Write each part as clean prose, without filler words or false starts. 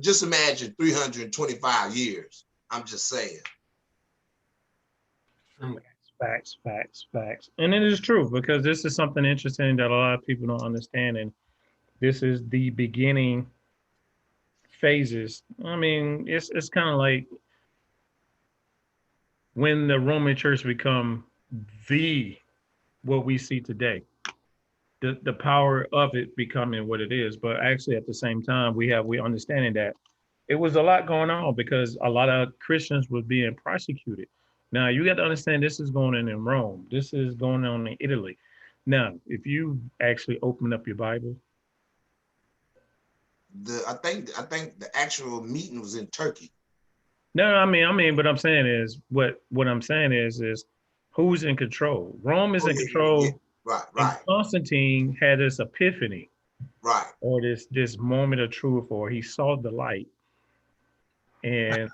just imagine 325 years. I'm just saying. True. Facts, facts, facts. And it is true because this is something interesting that a lot of people don't understand. And this is the beginning phases. I mean, it's kind of like when the Roman Church become the what we see today. The power of it becoming what it is. But actually, at the same time, we understanding that it was a lot going on because a lot of Christians were being persecuted. Now you got to understand this is going on in Rome. This is going on in Italy. Now, if you actually open up your Bible, I think the actual meeting was in Turkey. no, I mean, what I'm saying is what I'm saying is who's in control? Rome is Oh in yeah, yeah, yeah. control, Right, and right, Constantine had this epiphany right. or this moment of truth, or he saw the light. And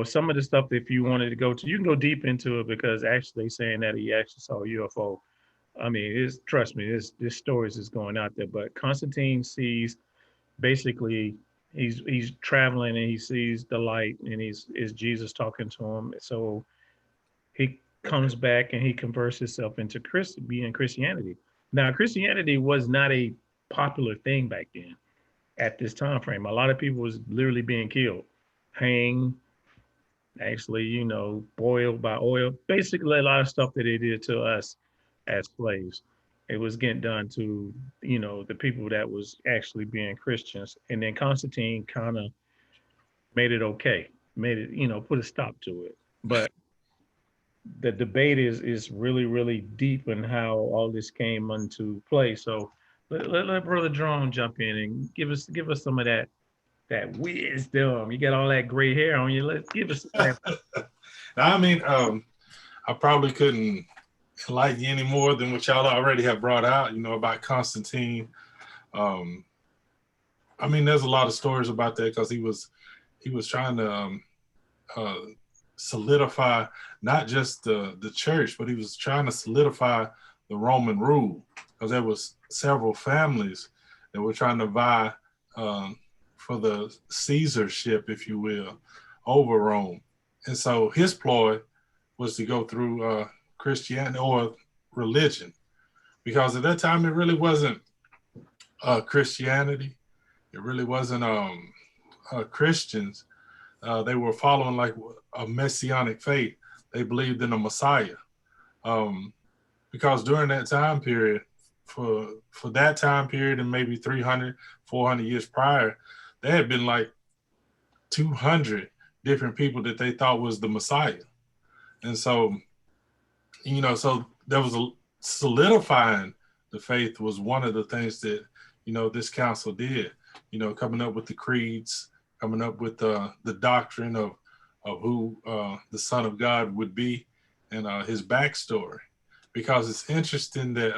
some of the stuff, if you wanted to go to, you can go deep into it because actually saying that he actually saw a UFO. I mean, trust me, this stories is going out there. But Constantine sees basically he's traveling and he sees the light and he's is Jesus talking to him. So he comes back and he converts himself into being Christianity. Now, Christianity was not a popular thing back then at this time frame. A lot of people was literally being killed, hanged, actually, boiled by oil. Basically, a lot of stuff that they did to us as slaves. It was getting done to, the people that was actually being Christians. And then Constantine kind of made it okay, made it, put a stop to it. But the debate is really, really deep in how all this came into play. So let Brother Jerome jump in and give us some of that wisdom. You got all that gray hair on you. Let's give us some of that. Now, I mean, I probably couldn't enlighten you any more than what y'all already have brought out, about Constantine. Um, I mean, there's a lot of stories about that because he was trying to uh, solidify not just the church, but he was trying to solidify the Roman rule because there was several families that were trying to vie um, for the Caesarship, if you will, over Rome. And so his ploy was to go through Christianity or religion, because at that time it really wasn't Christianity. It really wasn't Christians. They were following like a messianic faith. They believed in a Messiah, um, because during that time period, for that time period and maybe 300, 400 years prior, there had been like 200 different people that they thought was the Messiah. And so, so there was a solidifying the faith was one of the things that, this council did, coming up with the creeds, coming up with the doctrine of who the Son of God would be and his backstory. Because it's interesting that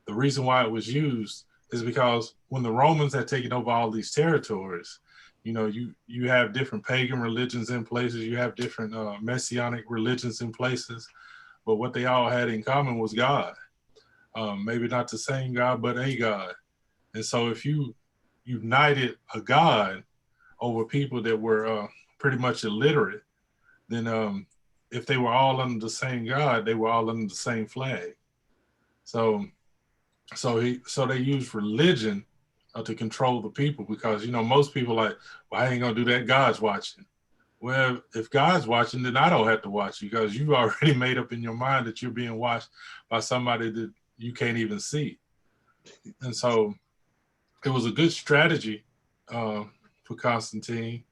the reason why it was used is because when the Romans had taken over all these territories, you have different pagan religions in places, you have different messianic religions in places, but what they all had in common was God. Maybe not the same God, but a God. And so if you united a God over people that were pretty much illiterate, then if they were all under the same God, they were all under the same flag. So so they used religion to control the people, because most people like, well, I ain't gonna do that. God's watching. Well, if God's watching, then I don't have to watch you, because you already made up in your mind that you're being watched by somebody that you can't even see. And so it was a good strategy for Constantine,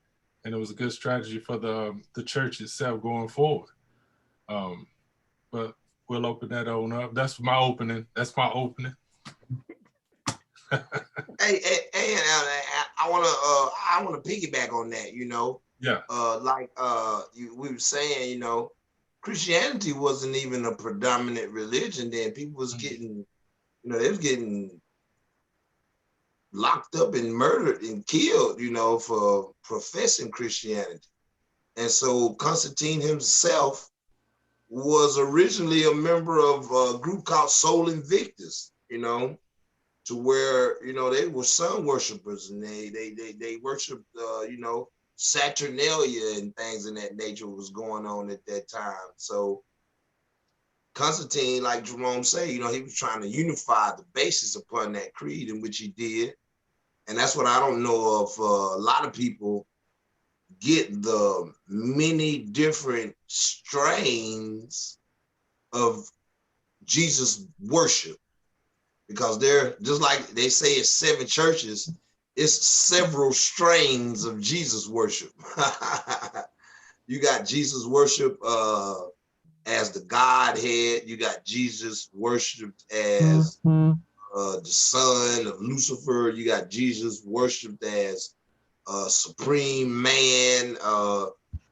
and it was a good strategy for the church itself going forward. Um, but we'll open that on up. That's my opening. Hey, and I wanna piggyback on that. Yeah. We were saying, Christianity wasn't even a predominant religion then. People was getting, they was getting locked up and murdered and killed, for professing Christianity. And so Constantine himself was originally a member of a group called Soul Invictus, to where, you know, they were sun worshipers, and they worshiped, you know, Saturnalia and things in that nature was going on at that time. So Constantine, like Jerome say, you know, he was trying to unify the basis upon that creed, in which he did. And that's what I don't know of. A lot of people get the many different strains of Jesus worship, because they're just like they say it's 7 churches, it's several strains of Jesus worship. You got Jesus worship as the Godhead. You got Jesus worshipped as the son of Lucifer. You got Jesus worshipped as supreme man.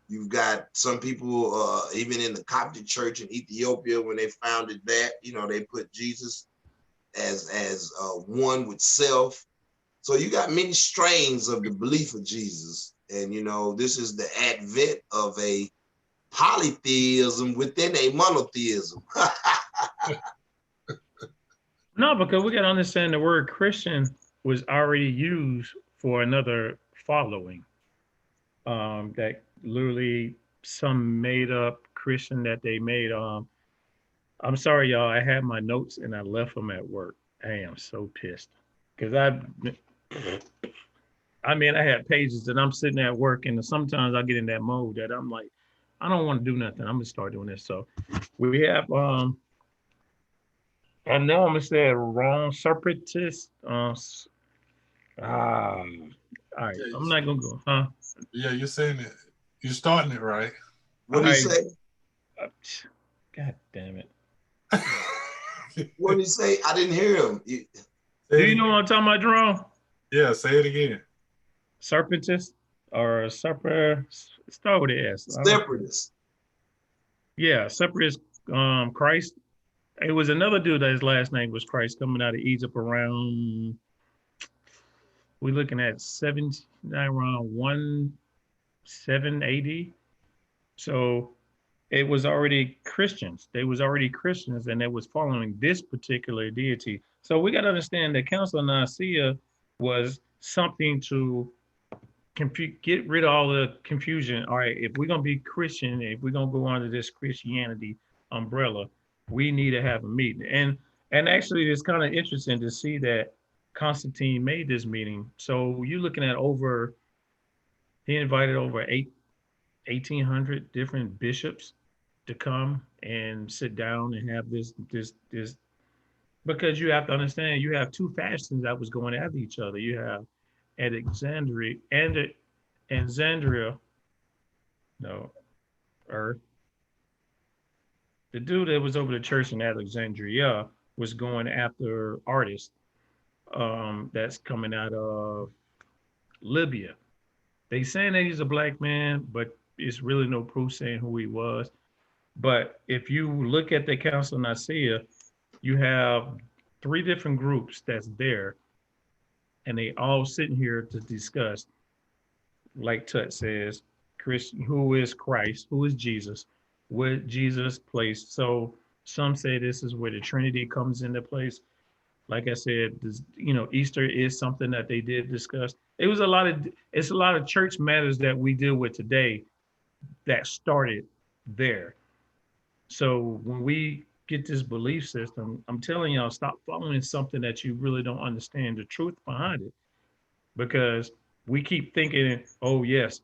You've got some people, even in the Coptic church in Ethiopia, when they founded that, you know, they put Jesus as one with self. So you got many strains of the belief of Jesus. And, you know, this is the advent of a polytheism within a monotheism. No, because we got to understand the word Christian was already used for another following. That literally some made up Christian that they made. I'm sorry, y'all. I had my notes and I left them at work. I am so pissed because I mean, I had pages and I'm sitting at work, and sometimes I get in that mode that I'm like, I don't want to do nothing. I'm gonna start doing this. So we have I know I'm gonna say it wrong, separatist. All right, Yeah, I'm not gonna go, huh? yeah, you're saying it. You're starting it right. What do you say? God damn it. What did he say? I didn't hear him. Do you know what I'm talking about, Jerome? Yeah, say it again. Serpentist or start with an S. Separatist. Yeah, separatist. Christ. It was another dude that his last name was Christ, coming out of Egypt around. We're looking at 17 AD. So it was already Christians. They was already Christians, and they was following this particular deity. So we got to understand that Council of Nicaea was something to get rid of all the confusion. All right, if we're gonna be Christian, if we're gonna go under this Christianity umbrella, we need to have a meeting. And actually, it's kind of interesting to see that Constantine made this meeting. So you're looking at he invited over 1,800 different bishops to come and sit down and have this, because you have to understand, you have 2 factions that was going after each other. You have Alexandria and Alexandria, no, or the dude that was over the church in Alexandria was going after artists that's coming out of Libya. They saying that he's a black man, but it's really no proof saying who he was. But if you look at the Council of Nicaea, you have 3 different groups that's there, and they all sitting here to discuss, like Tut says, who is Christ, who is Jesus, what Jesus placed. So some say this is where the Trinity comes into place. Like I said, this, Easter is something that they did discuss. It's a lot of church matters that we deal with today that started there. So when we get this belief system, I'm telling y'all, stop following something that you really don't understand the truth behind it, because we keep thinking, oh yes,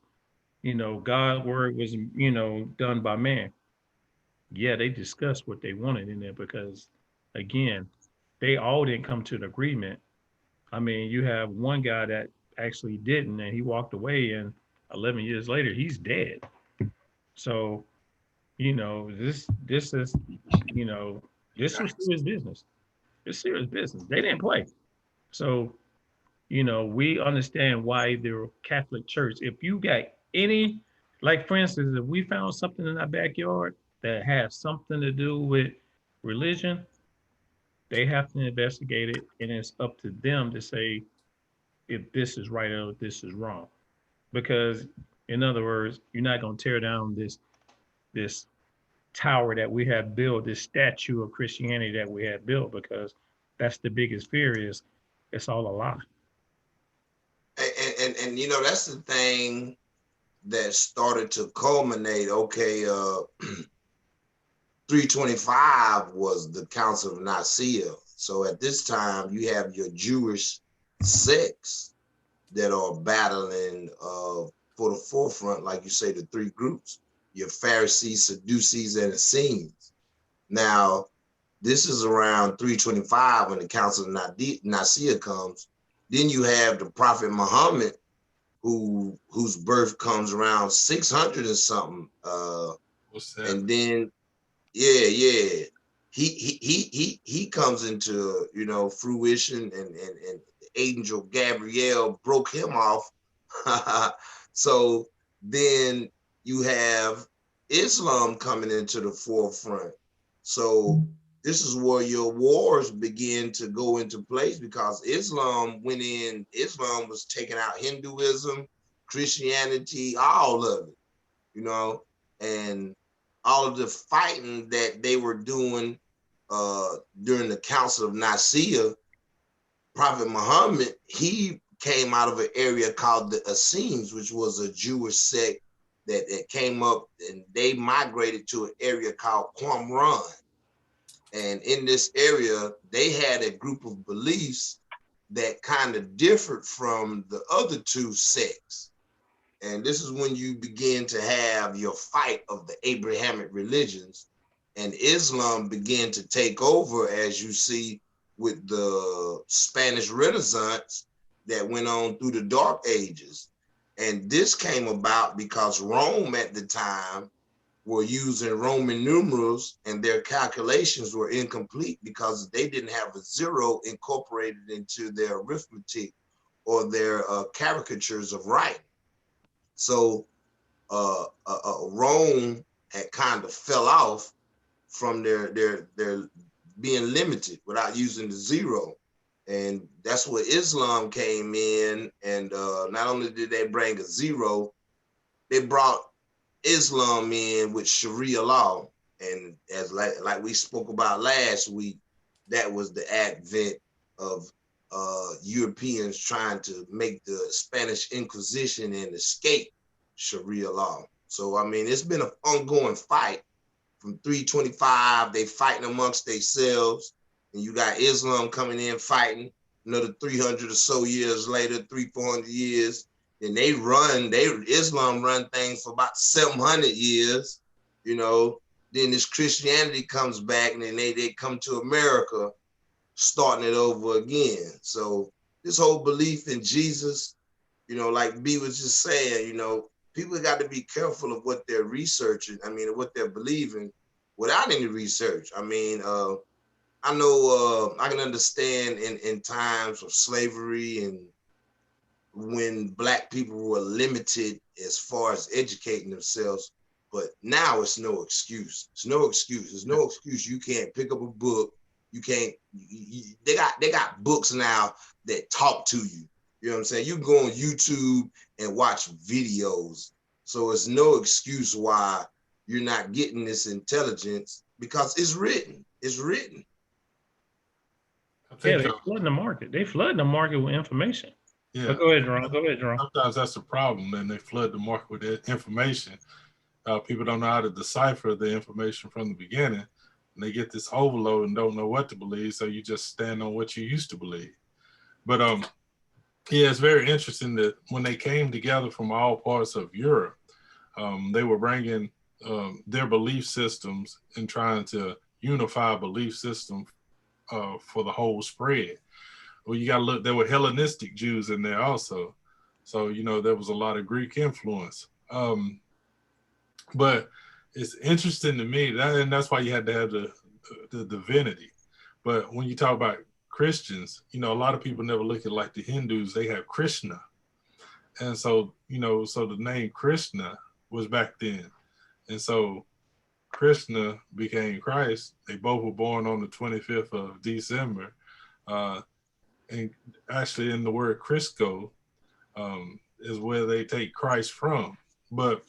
God's word was, done by man. Yeah, they discussed what they wanted in there, because again, they all didn't come to an agreement. I mean, you have one guy that actually didn't, and he walked away, and 11 years later, he's dead. So, this is, you know, this was serious business. It's serious business. They didn't play. So, we understand why the Catholic Church, if you got any, like for instance, if we found something in our backyard that has something to do with religion, they have to investigate it, and it's up to them to say if this is right or if this is wrong. Because, in other words, you're not going to tear down this tower that we have built, this statue of Christianity that we have built, because that's the biggest fear is It's all a lie. And you know, that's the thing that started to culminate. Okay, 325 was the Council of Nicaea. So at this time, you have your Jewish sects that are battling for the forefront, like you say, the three groups: your Pharisees, Sadducees, and Essenes. Now, this is around 325 when the Council of Nicaea comes. Then you have the Prophet Muhammad, whose birth comes around 600 and something. And then yeah, he comes into, you know, fruition, and Angel Gabriel broke him off. So then you have Islam coming into the forefront. So this is where your wars begin to go into place, because Islam went in. Islam was taking out Hinduism, Christianity, all of it, you know, and all of the fighting that they were doing during the Council of Nicaea. Prophet Muhammad, he came out of an area called the Essenes, which was a Jewish sect that came up, and they migrated to an area called Qumran. And in this area, they had a group of beliefs that kind of differed from the other two sects. And this is when you begin to have your fight of the Abrahamic religions, and Islam began to take over, as you see with the Spanish Renaissance that went on through the Dark Ages. And this came about because Rome at the time were using Roman numerals, and their calculations were incomplete because they didn't have a zero incorporated into their arithmetic or their caricatures of writing. So Rome had kind of fell off from their being limited without using the zero. And that's where Islam came in. And not only did they bring a zero, they brought Islam in with Sharia law. And as like we spoke about last week, that was the advent of Europeans trying to make the Spanish Inquisition and escape Sharia law. So, I mean, it's been an ongoing fight from 325. They fighting amongst themselves, and you got Islam coming in fighting another 300 or so years later, 400 years. And Islam run things for about 700 years, you know. Then this Christianity comes back, and then they come to America, starting it over again. So this whole belief in Jesus, you know, like B was just saying, you know, people got to be careful of what they're researching. I mean, what they're believing without any research. I mean, I know I can understand in times of slavery and when Black people were limited as far as educating themselves, but now it's no excuse. It's no excuse. There's no excuse. You can't pick up a book. You can't. They got books now that talk to you. You know what I'm saying? You can go on YouTube and watch videos. So it's no excuse why you're not getting this intelligence, because it's written. It's written. Yeah, they're flooding the market. They flooding the market with information. Yeah. But go ahead, Jerome. Go ahead, Jerome. Sometimes that's the problem, and they flood the market with information. People don't know how to decipher the information from the beginning, and they get this overload and don't know what to believe. So you just stand on what you used to believe. But yeah, it's very interesting that when they came together from all parts of Europe, they were bringing their belief systems and trying to unify a belief system for the whole spread. Well, you got to look, there were Hellenistic Jews in there also. So, you know, there was a lot of Greek influence. But it's interesting to me, and that's why you had to have the divinity. But when you talk about Christians, you know, a lot of people never look at like the Hindus, they have Krishna. And so, you know, so the name Krishna was back then. And so Krishna became Christ. They both were born on the 25th of December. And actually in the word Crisco is where they take Christ from. But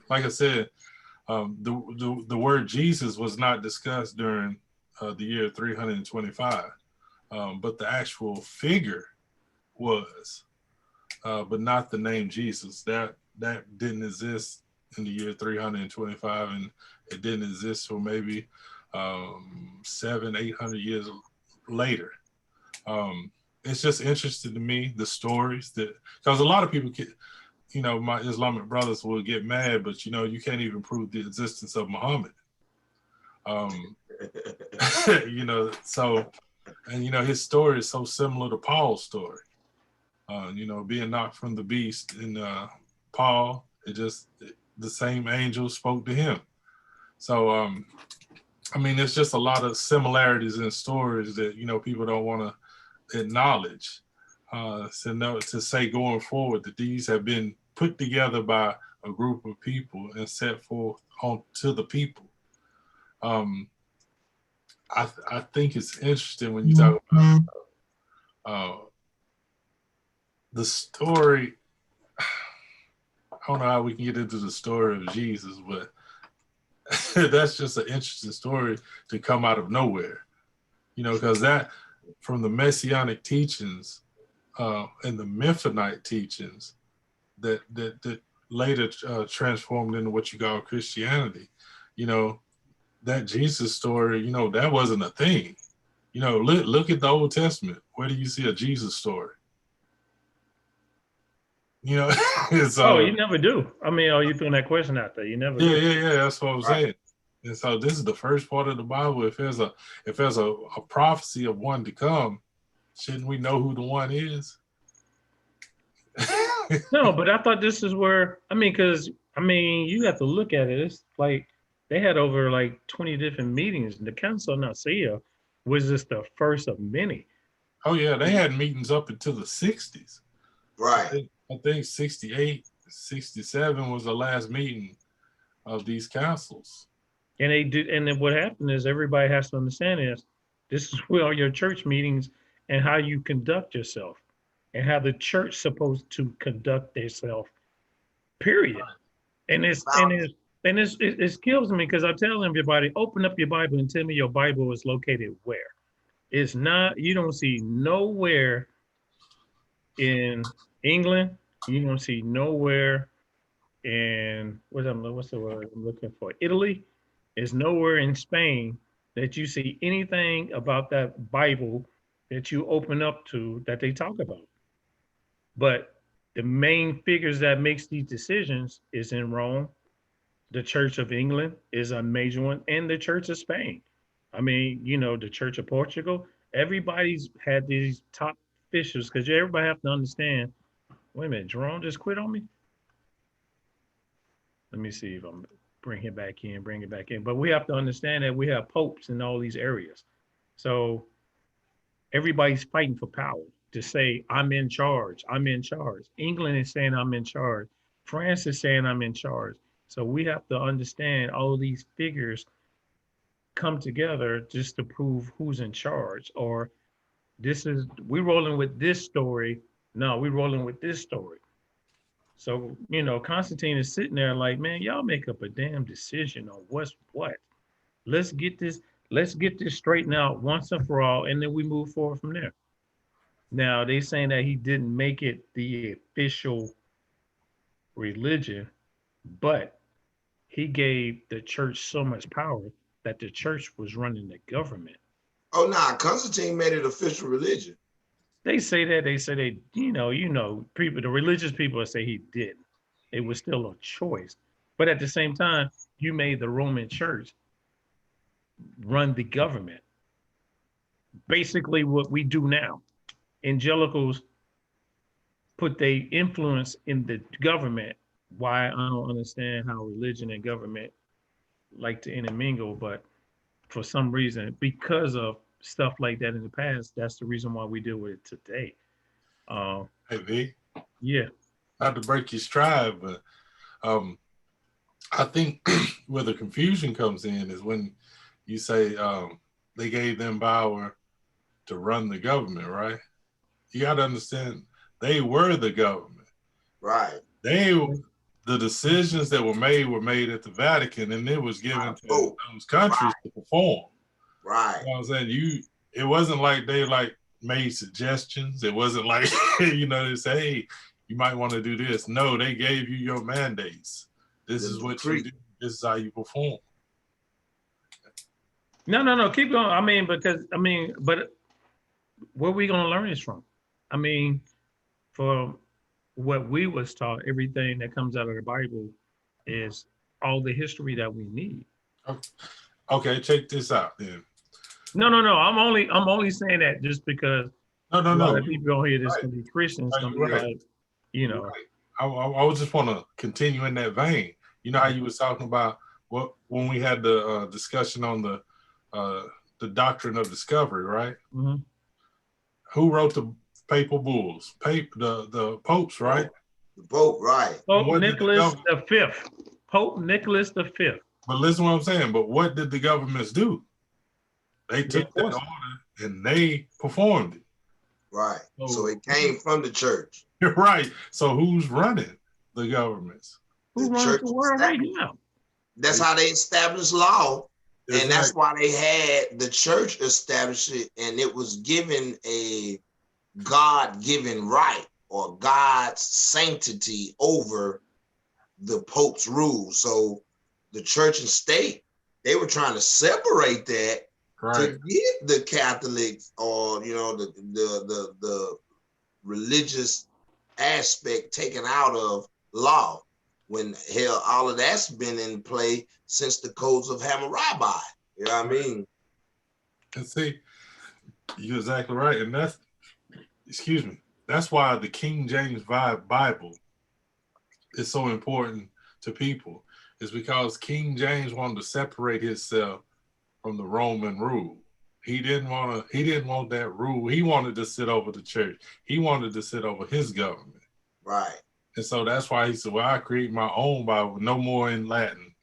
like I said, the word Jesus was not discussed during the year 325. but the actual figure was, but not the name Jesus. That didn't exist in the year 325, and it didn't exist for maybe 700-800 years later. It's just interesting to me, the stories that, because a lot of people can, my Islamic brothers will get mad, but you can't even prove the existence of Muhammad. So, and his story is so similar to Paul's story. Being knocked from the beast, and Paul, the same angel spoke to him. So, it's just a lot of similarities in stories that people don't want to acknowledge. To say going forward that these have been put together by a group of people and set forth on to the people. I think it's interesting when you talk about the story. I don't know how we can get into the story of Jesus, but that's just an interesting story to come out of nowhere. Because that, from the Messianic teachings and the Memphonite teachings that later transformed into what you call Christianity, that Jesus story, that wasn't a thing. Look at the Old Testament. Where do you see a Jesus story? So, you never do. You throwing that question out there? You never. Yeah. That's what I'm saying. And so this is the first part of the Bible. If there's a prophecy of one to come, shouldn't we know who the one is? No, but I thought this is where, because you have to look at it. It's like they had over like 20 different meetings. The Council of Nicaea was just the first of many. Oh yeah, they had meetings up until the 60s. Right. I think 68, 67 was the last meeting of these councils. And they did, and then what happened is everybody has to understand this is where all your church meetings and how you conduct yourself and how the church supposed to conduct itself, period. And it kills me because I tell everybody, open up your Bible and tell me your Bible is located where. It's not, you don't see nowhere in England, you don't see nowhere in, what's the word I'm looking for? Italy. Is nowhere in Spain that you see anything about that Bible that you open up to that they talk about. But the main figures that makes these decisions is in Rome. The Church of England is a major one, and the Church of Spain. The Church of Portugal. Everybody's had these top officials because everybody have to understand. Wait a minute, Jerome just quit on me. Let me see if I'm bring it back in. But we have to understand that we have popes in all these areas. So everybody's fighting for power to say, I'm in charge. England is saying I'm in charge. France is saying I'm in charge. So we have to understand all of these figures come together just to prove who's in charge. Or we're rolling with this story. No, we're rolling with this story. So, Constantine is sitting there like, man, y'all make up a damn decision on what's what. Let's get this straightened out once and for all, and then we move forward from there. Now, they saying that he didn't make it the official religion, but he gave the church so much power that the church was running the government. Oh, nah, Constantine made it official religion. They say that, people, the religious people say he didn't. It was still a choice. But at the same time, you made the Roman church run the government. Basically what we do now. Evangelicals put their influence in the government. Why, I don't understand how religion and government like to intermingle, but for some reason, because of stuff like that in the past, that's the reason why we deal with it today. Hey V. Yeah. Not to break your stride, but I think where the confusion comes in is when you say they gave them power to run the government, right? You got to understand they were the government. Right. The decisions that were made at the Vatican, and it was given to those countries to perform. Right. You know what I'm saying? it wasn't like they like made suggestions. It wasn't like, you know, they say, hey, you might want to do this. No, they gave you your mandates. This is what you do. This is how you perform. No. Keep going. I mean, but where we gonna learn this from? I mean, for what we was taught, everything that comes out of the Bible is all the history that we need. Okay, check this out then. No. I'm only saying that just because no. a lot of people on here that's Right. gonna be Christians, Right. gonna be like, you know. Right. I would just want to continue in that vein. You know how you was talking about when we had the discussion on the doctrine of discovery, right? Mm-hmm. Who wrote the papal bulls? The popes, right? The Pope, right? Pope Nicholas V. Pope Nicholas V. But listen to what I'm saying. But what did the governments do? They took that order and they performed it. Right. So it came from the church. Right. So who's running the governments? Who runs the world right now? That's how they established law. Exactly. And that's why they had the church establish it, and it was given a God-given right or God's sanctity over the Pope's rule. So the church and state, they were trying to separate that to get the Catholics or, you know, the religious aspect taken out of law, when hell, all of that's been in play since the codes of Hammurabi. You know what I mean? And see, you're exactly right. And that's why the King James Bible is so important to people. Is because King James wanted to separate himself from the Roman rule. He didn't want that rule. He wanted to sit over the church. He wanted to sit over his government. Right. And so that's why he said, well, I create my own Bible, no more in Latin.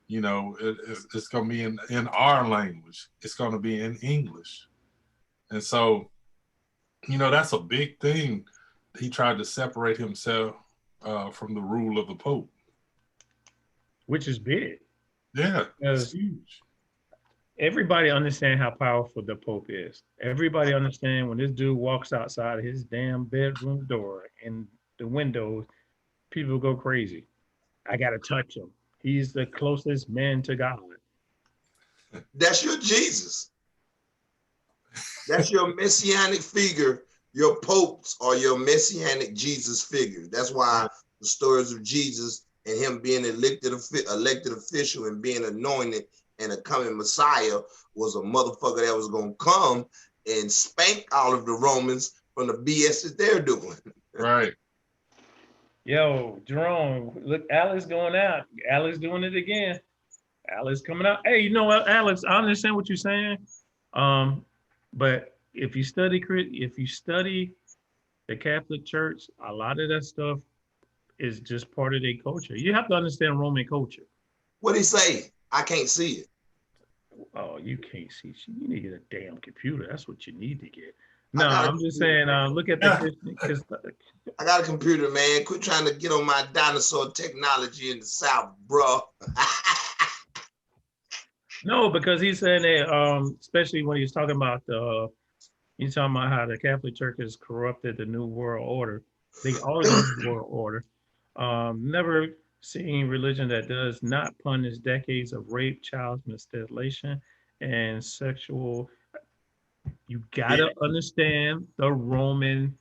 You know, it's going to be in our language. It's going to be in English. And so, you know, that's a big thing. He tried to separate himself from the rule of the Pope. Which is big. Yeah, it's huge. Everybody understand how powerful the Pope is. Everybody understand when this dude walks outside of his damn bedroom door and the windows, people go crazy. I got to touch him. He's the closest man to God. That's your Jesus. That's your messianic figure. Your popes are your messianic Jesus figures. That's why the stories of Jesus and him being elected official and being anointed and a coming Messiah was a motherfucker that was going to come and spank all of the Romans from the BS that they're doing. Right. Yo, Jerome, look, Alex going out. Alex doing it again. Alex coming out. Hey, you know what, Alex, I understand what you're saying. But if you study the Catholic Church, a lot of that stuff is just part of their culture. You have to understand Roman culture. What'd he say? I can't see it. Oh, you can't see. You need to get a damn computer. That's what you need to get. No, I'm just saying, look at the because I got a computer, man. Quit trying to get on my dinosaur technology in the South, bro. No, because he's saying that, especially when he's talking about he's talking about how the Catholic Church has corrupted the New World Order. They are the New World Order. Never seen religion that does not punish decades of rape, child molestation, and sexual. You gotta understand the Roman.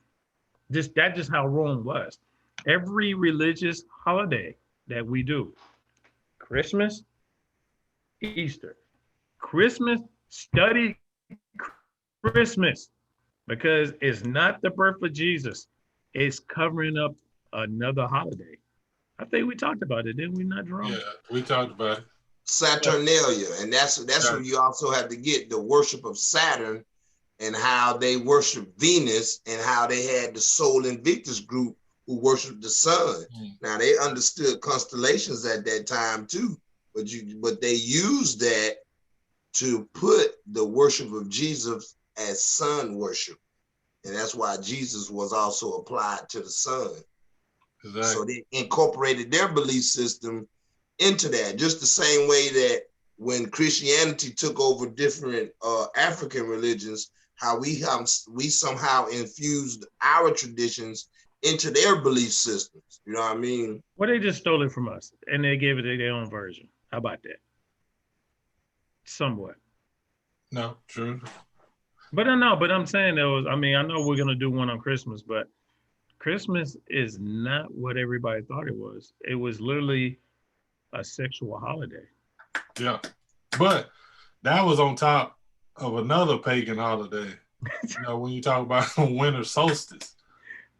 That's just how Rome was. Every religious holiday that we do, Christmas, Easter, Christmas, study Christmas, because it's not the birth of Jesus. It's covering up another holiday. I think we talked about it, didn't we not, Jerome? Yeah, we talked about it. Saturnalia, and that's where you also have to get the worship of Saturn and how they worship Venus and how they had the Sol Invictus group who worshiped the sun. Now they understood constellations at that time too, but they used that to put the worship of Jesus as sun worship. And that's why Jesus was also applied to the sun. Exactly. So they incorporated their belief system into that, just the same way that when Christianity took over different African religions, how we somehow infused our traditions into their belief systems. You know what I mean? Well, they just stole it from us and they gave it their own version. How about that? Somewhat. No, true. But I know, but I'm saying though, I mean, I know we're gonna do one on Christmas, but Christmas is not what everybody thought it was. It was literally a sexual holiday. Yeah. But that was on top of another pagan holiday. You know, when you talk about winter solstice.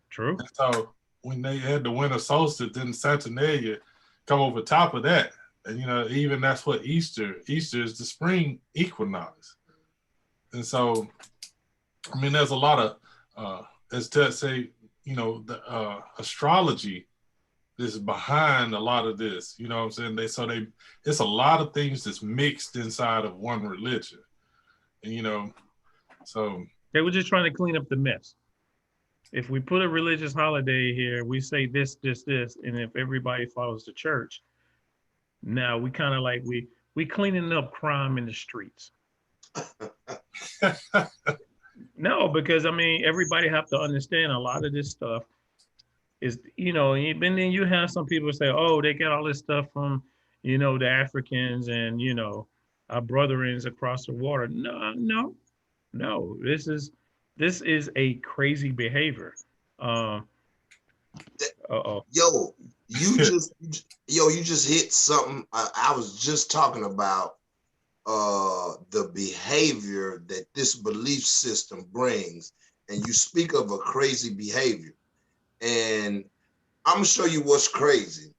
True. And so when they had the winter solstice, then Saturnalia come over top of that. And you know, even that's what Easter is the spring equinox. And so I mean there's a lot of as Ted say, you know, the astrology is behind a lot of this. You know what I'm saying? It's a lot of things that's mixed inside of one religion. And you know, so They were just trying to clean up the mess. If we put a religious holiday here, we say this, this, this, and if everybody follows the church, now we kind of like we cleaning up crime in the streets. No, because I mean everybody have to understand a lot of this stuff is, you know, and then you have some people say, oh, they get all this stuff from, you know, the Africans and, you know, our brethrens across the water. No, no, no. This is a crazy behavior. Uh, uh-oh. Yo, you just hit something. I was just talking about the behavior that this belief system brings, and you speak of a crazy behavior, and I'm gonna show you what's crazy.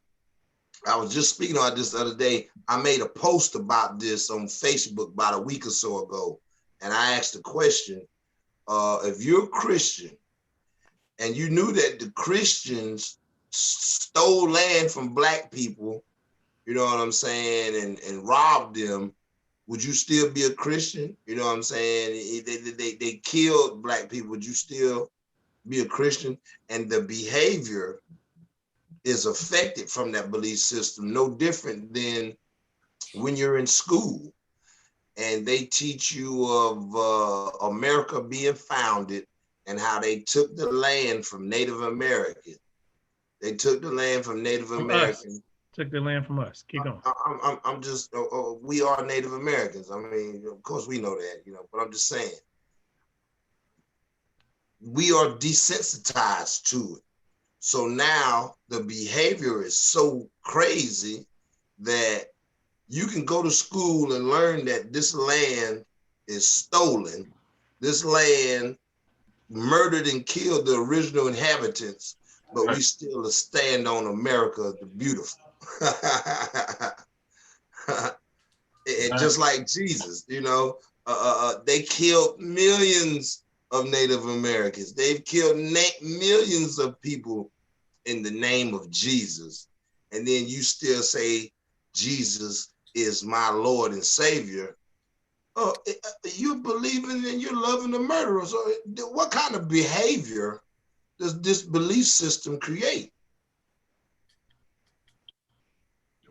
I was just speaking about this the other day. I made a post about this on Facebook about a week or so ago, and I asked the question: if you're a Christian and you knew that the Christians stole land from black people, you know what I'm saying, and robbed them, would you still be a Christian? You know what I'm saying? They killed black people. Would you still be a Christian? And the behavior is affected from that belief system, no different than when you're in school and they teach you of America being founded and how they took the land from Native Americans. They took the land from Native Americans. Took the land from us. Keep going. I'm just, we are Native Americans. I mean, of course we know that, you know, but I'm just saying, we are desensitized to it. So now the behavior is so crazy that you can go to school and learn that this land is stolen. This land murdered and killed the original inhabitants, but we still stand on America the beautiful. And just like Jesus, you know, they killed millions of Native Americans. They've killed millions of people in the name of Jesus. And then you still say Jesus is my Lord and Savior. You're believing and you're loving the murderer. So what kind of behavior does this belief system create?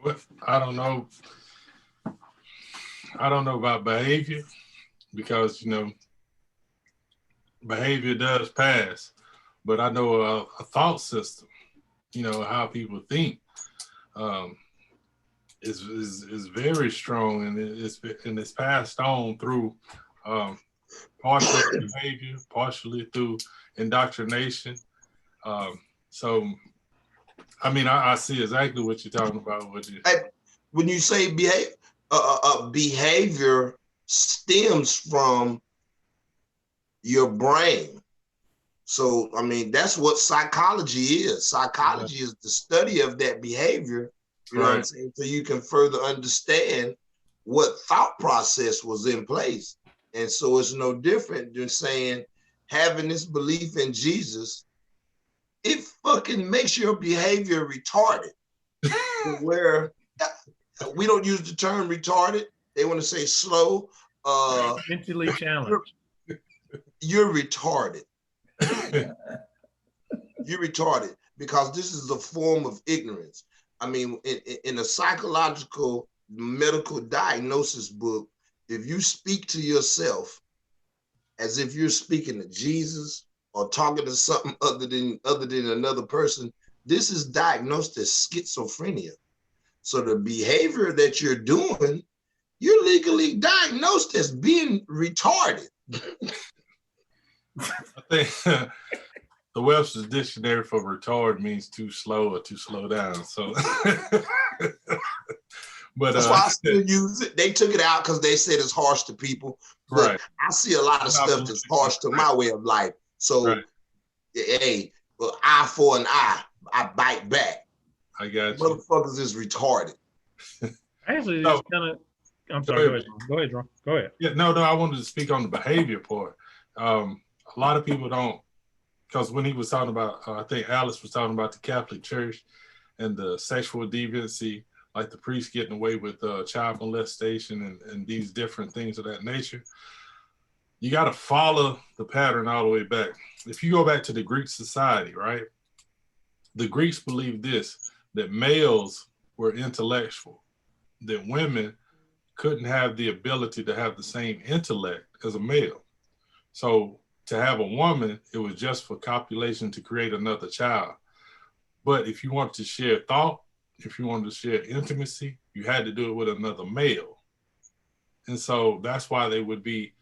Well, I don't know. I don't know about behavior because, you know, behavior does pass, but I know a thought system, you know, how people think is very strong, and it's passed on through partial behavior, partially through indoctrination. So, I mean, I see exactly what you're talking about. When you say behavior stems from your brain. So, I mean, that's what psychology is. Psychology is the study of that behavior, you know what I'm saying? So you can further understand what thought process was in place. And so it's no different than saying, having this belief in Jesus, it fucking makes your behavior retarded. Where we don't use the term retarded. They want to say slow. Mentally challenged. You're retarded. You're retarded because this is a form of ignorance. I mean, in a psychological medical diagnosis book, if you speak to yourself as if you're speaking to Jesus or talking to something other than another person. This is diagnosed as schizophrenia. So the behavior that you're doing, you're legally diagnosed as being retarded. I think the Webster's dictionary for retard means too slow or too slow down. So, but that's why I still use it. They took it out because they said it's harsh to people. But right. I see a lot of stuff that's harsh to my way of life. So, right. Hey, well, eye for an eye, I bite back. I got you. Motherfuckers is retarded. Actually, it's kind of. I'm sorry. Go ahead, Drum. Go ahead. Yeah, no. I wanted to speak on the behavior part. A lot of people don't, because when he was talking about, I think Alice was talking about the Catholic Church and the sexual deviancy, like the priest getting away with child molestation and these different things of that nature. You got to follow the pattern all the way back. If you go back to the Greek society, right? The Greeks believed this, that males were intellectual, that women couldn't have the ability to have the same intellect as a male. So to have a woman, it was just for copulation to create another child. But if you wanted to share thought, if you wanted to share intimacy, you had to do it with another male. And so that's why they would be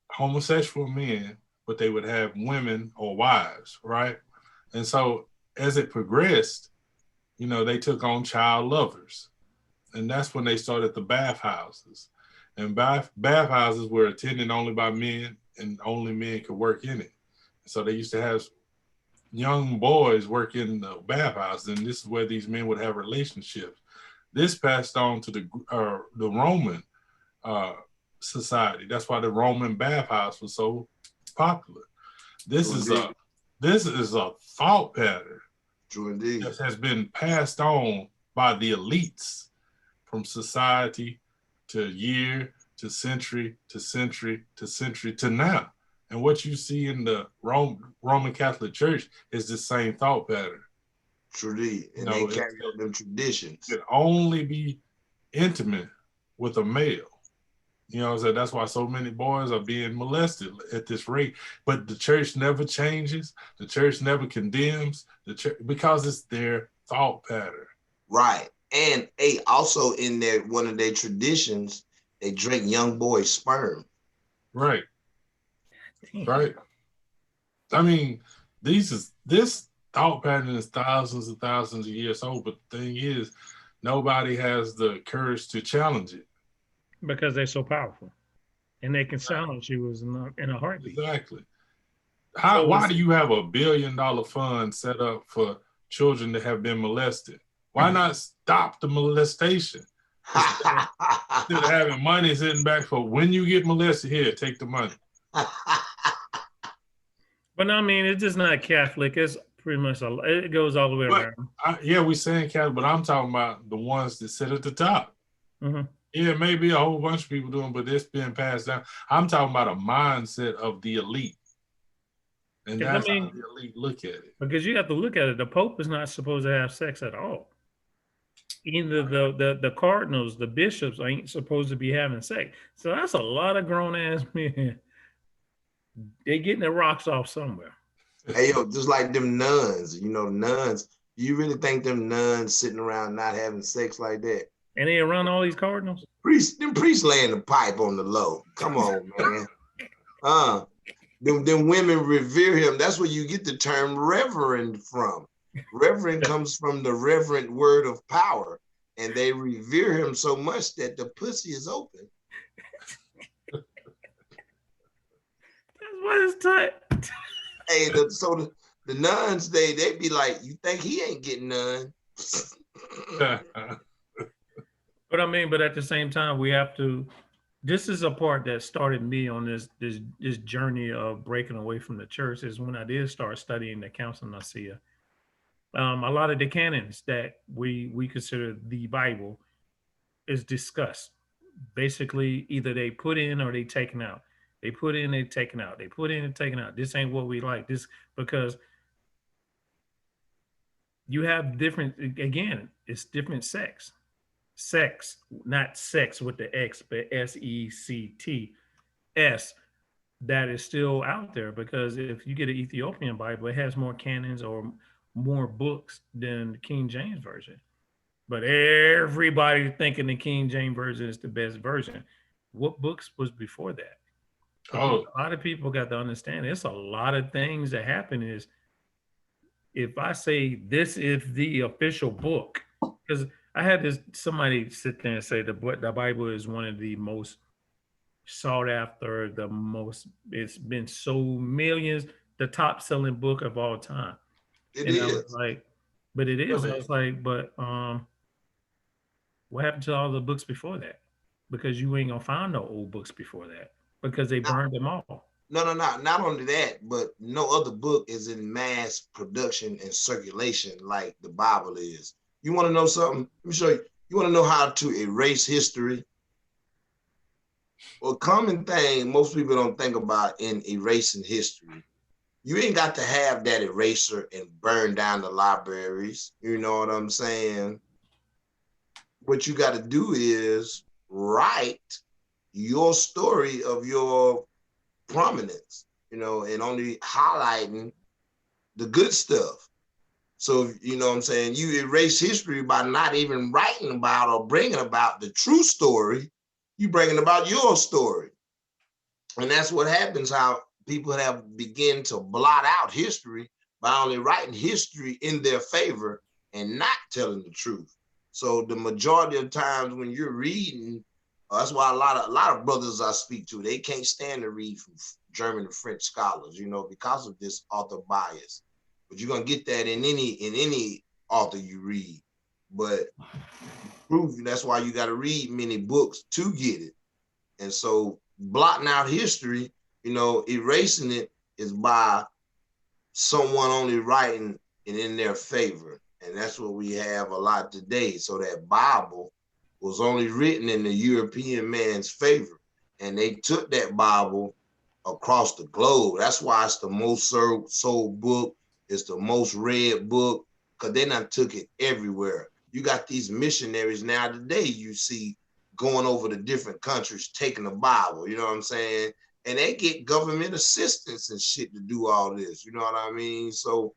homosexual men, but they would have women or wives, right? And so as it progressed, they took on child lovers. And that's when they started the bathhouses. And bathhouses were attended only by men, and only men could work in it. So they used to have young boys work in the bathhouse, and this is where these men would have relationships. This passed on to the Roman society. That's why the Roman bathhouse was so popular. This is a thought pattern that has been passed on by the elites from society to year to century to century to century to now. And what you see in the Roman Catholic Church is the same thought pattern. Truly, and they carry on them traditions. Can only be intimate with a male. You know what I'm saying? That's why so many boys are being molested at this rate. But the church never changes. The church never condemns the church because it's their thought pattern. Right. And also in one of their traditions, they drink young boys' sperm. Right. Right. I mean, this thought pattern is thousands and thousands of years old, but the thing is, nobody has the courage to challenge it. Because they're so powerful. And they can silence you in a heartbeat. Exactly. Why do you have $1 billion fund set up for children that have been molested? Why not stop the molestation? Instead of having money sitting back for when you get molested, here, take the money. But I mean, it's just not Catholic. It's pretty much, it goes all the way around. We're saying Catholic, but I'm talking about the ones that sit at the top. Mm-hmm. Yeah, maybe a whole bunch of people doing, but it's being passed down. I'm talking about a mindset of the elite. And that's how the elite look at it. Because you have to look at it. The Pope is not supposed to have sex at all. Either the cardinals, the bishops ain't supposed to be having sex. So that's a lot of grown ass men. They're getting their rocks off somewhere. Hey, yo, just like them nuns, nuns. You really think them nuns sitting around not having sex like that? And they around all these cardinals? Them priests laying the pipe on the low. Come on, man. Them women revere him. That's where you get the term reverend from. Reverend comes from the reverent word of power. And they revere him so much that the pussy is open. That's what it's tight. Hey, so the nuns, they be like, you think he ain't getting none? But I mean, but at the same time, we have to. This is a part that started me on this journey of breaking away from the church. Is when I did start studying the Council of Nicaea. A lot of the canons that we consider the Bible is discussed. Basically, either they put in or they taken out. They put in, they taken out. They put in and taken out. This ain't what we like. This because you have different. Again, it's different sex. Sex, not sex with the X, but SECT. that is still out there, because if you get an Ethiopian Bible, it has more canons or more books than the King James version. But everybody thinking the King James version is the best version. What books was before that? Because Oh, a lot of people got to understand it's a lot of things that happen is if I say this is the official book, because I had this somebody sit there and say the Bible is one of the most sought after, the most, it's been so millions, the top selling book of all time. It And I was is. like, but it I is. I mean, was like, but what happened to all the books before that? Because you ain't gonna find no old books before that because they Not, burned them all. no. Not only that, but no other book is in mass production and circulation like the Bible is. You want to know something? Let me show you. You want to know how to erase history? Well, common thing most people don't think about in erasing history. You ain't got to have that eraser and burn down the libraries. You know what I'm saying? What you got to do is write your story of your prominence, and only highlighting the good stuff. So, you know what I'm saying? You erase history by not even writing about or bringing about the true story. You bringing about your story. And that's what happens, how people have begin to blot out history by only writing history in their favor and not telling the truth. So the majority of times when you're reading, that's why a lot of brothers I speak to, they can't stand to read from German and French scholars, because of this author bias. But you're gonna get that in any author you read. But proof, that's why you got to read many books to get it. And so blotting out history, erasing it is by someone only writing it in their favor. And that's what we have a lot today. So that Bible was only written in the European man's favor. And they took that Bible across the globe. That's why it's the most sold book. It's the most read book, because they done took it everywhere. You got these missionaries now today you see going over to different countries, taking the Bible, you know what I'm saying? And they get government assistance and shit to do all this, you know what I mean? So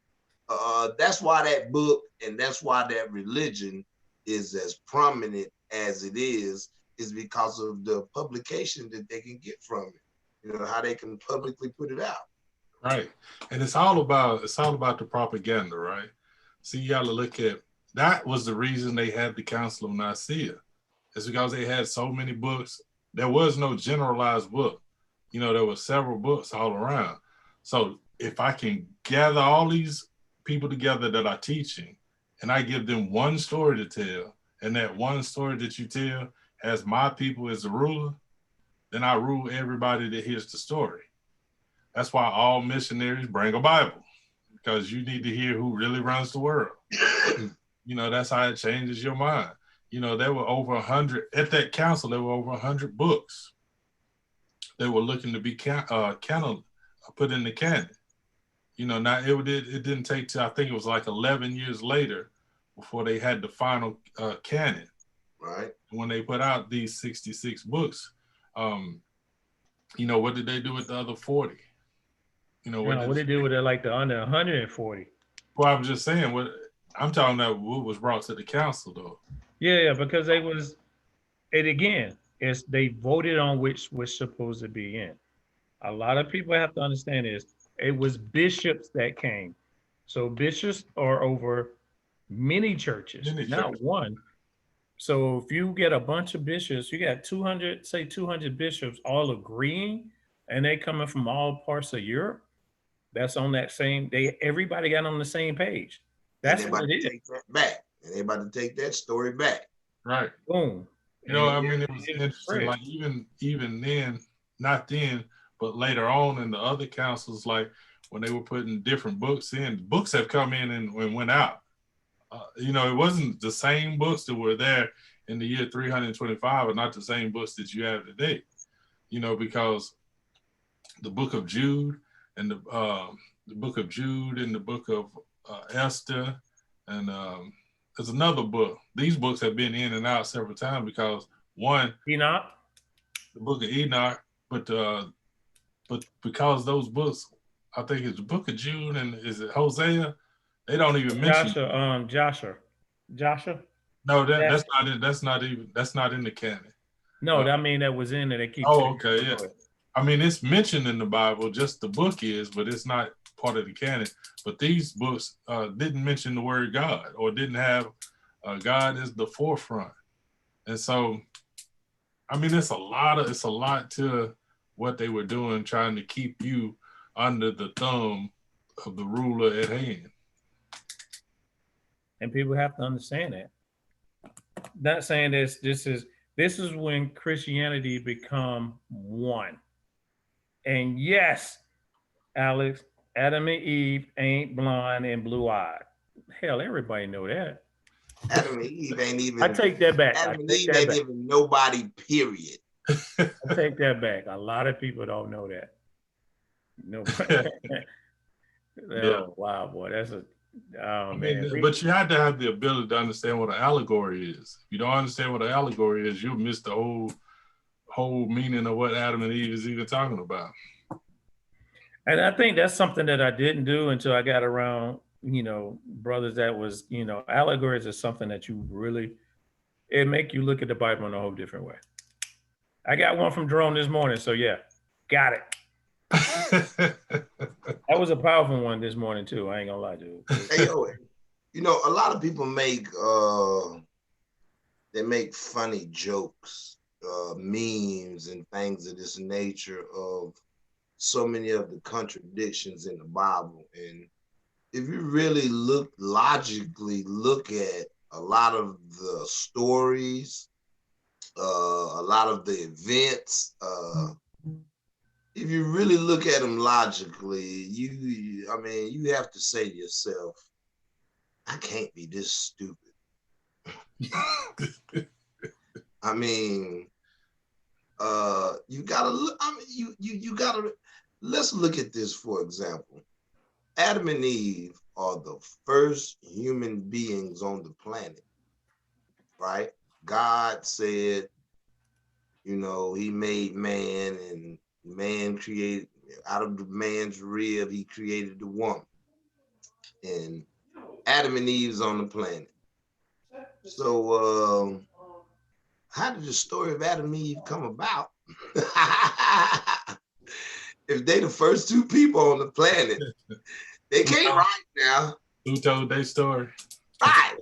that's why that book and that's why that religion is as prominent as it is because of the publication that they can get from it, how they can publicly put it out. right. And it's all about the propaganda, right? So you got to look at that was the reason they had the Council of Nicaea. It's because they had so many books. There was no generalized book. There were several books all around. So if I can gather all these people together that are teaching and I give them one story to tell, and that one story that you tell has my people as the ruler, then I rule everybody that hears the story. That's why all missionaries bring a Bible, because you need to hear who really runs the world. That's how it changes your mind. There were over 100 at that council. There were over 100 books that were looking to be put in the canon. Now it didn't take till I think it was like 11 years later before they had the final canon. Right. When they put out these 66 books, what did they do with the other 40? What they do with it, like the under 140? Well, I'm just saying what I'm talking about. What was brought to the council, though? Yeah, because they was, and again, it's they voted on which was supposed to be in. A lot of people have to understand this. It was bishops that came. So bishops are over many churches, Many not churches. one. So if you get a bunch of bishops, you got 200, say 200 bishops all agreeing, and they coming from all parts of Europe. That's on that same, everybody got on the same page. And That's they're what about it to is. take that back. And they're about to take that story back. Right. Boom. And I mean, it was interesting. spread. Like even then, not then, but later on in the other councils, like when they were putting different books in, books have come in and went out. It wasn't the same books that were there in the year 325 are not the same books that you have today. Because the book of Jude and the book of Jude and the book of Esther and there's another book. These books have been in and out several times because one, Enoch. the book of Enoch, but but because those books, I think it's the Book of Jude and is it Hosea? They don't even mention. Joshua. No, that's not it. That's not in the canon. No, I mean that was in it. They keep. Oh, okay, yeah. I mean, it's mentioned in the Bible, just the book is, but it's not part of the canon. But these books didn't mention the word God or didn't have God as the forefront. And so, I mean, it's a lot to what they were doing, trying to keep you under the thumb of the ruler at hand. And people have to understand that. Not saying this is when Christianity become one. And yes, Alex, Adam and Eve ain't blonde and blue-eyed. Hell, everybody know that. Adam and Eve ain't even. I take that back. Adam and Eve ain't even nobody, period. I take that back. A lot of people don't know that. Nobody. Yeah. Oh, wow, boy. That's a... Oh, man. But you have to have the ability to understand what an allegory is. If you don't understand what an allegory is, you'll miss the whole meaning of what Adam and Eve is even talking about. And I think that's something that I didn't do until I got around, brothers that was, allegories is something that you really, it make you look at the Bible in a whole different way. I got one from Jerome this morning, so yeah, got it. That was a powerful one this morning too. I ain't gonna lie to you. Hey, yo, a lot of people make funny jokes, memes, and things of this nature of so many of the contradictions in the Bible. And if you really logically look at a lot of the stories, a lot of the events, if you really look at them logically, you have to say to yourself, I can't be this stupid. I mean, you gotta look. I mean, you gotta. Let's look at this, for example. Adam and Eve are the first human beings on the planet, right? God said, he made man, and man created, out of the man's rib, he created the woman. And Adam and Eve's on the planet. So how did the story of Adam and Eve come about? If they the first two people on the planet, they can't write now. Who told their story? Right.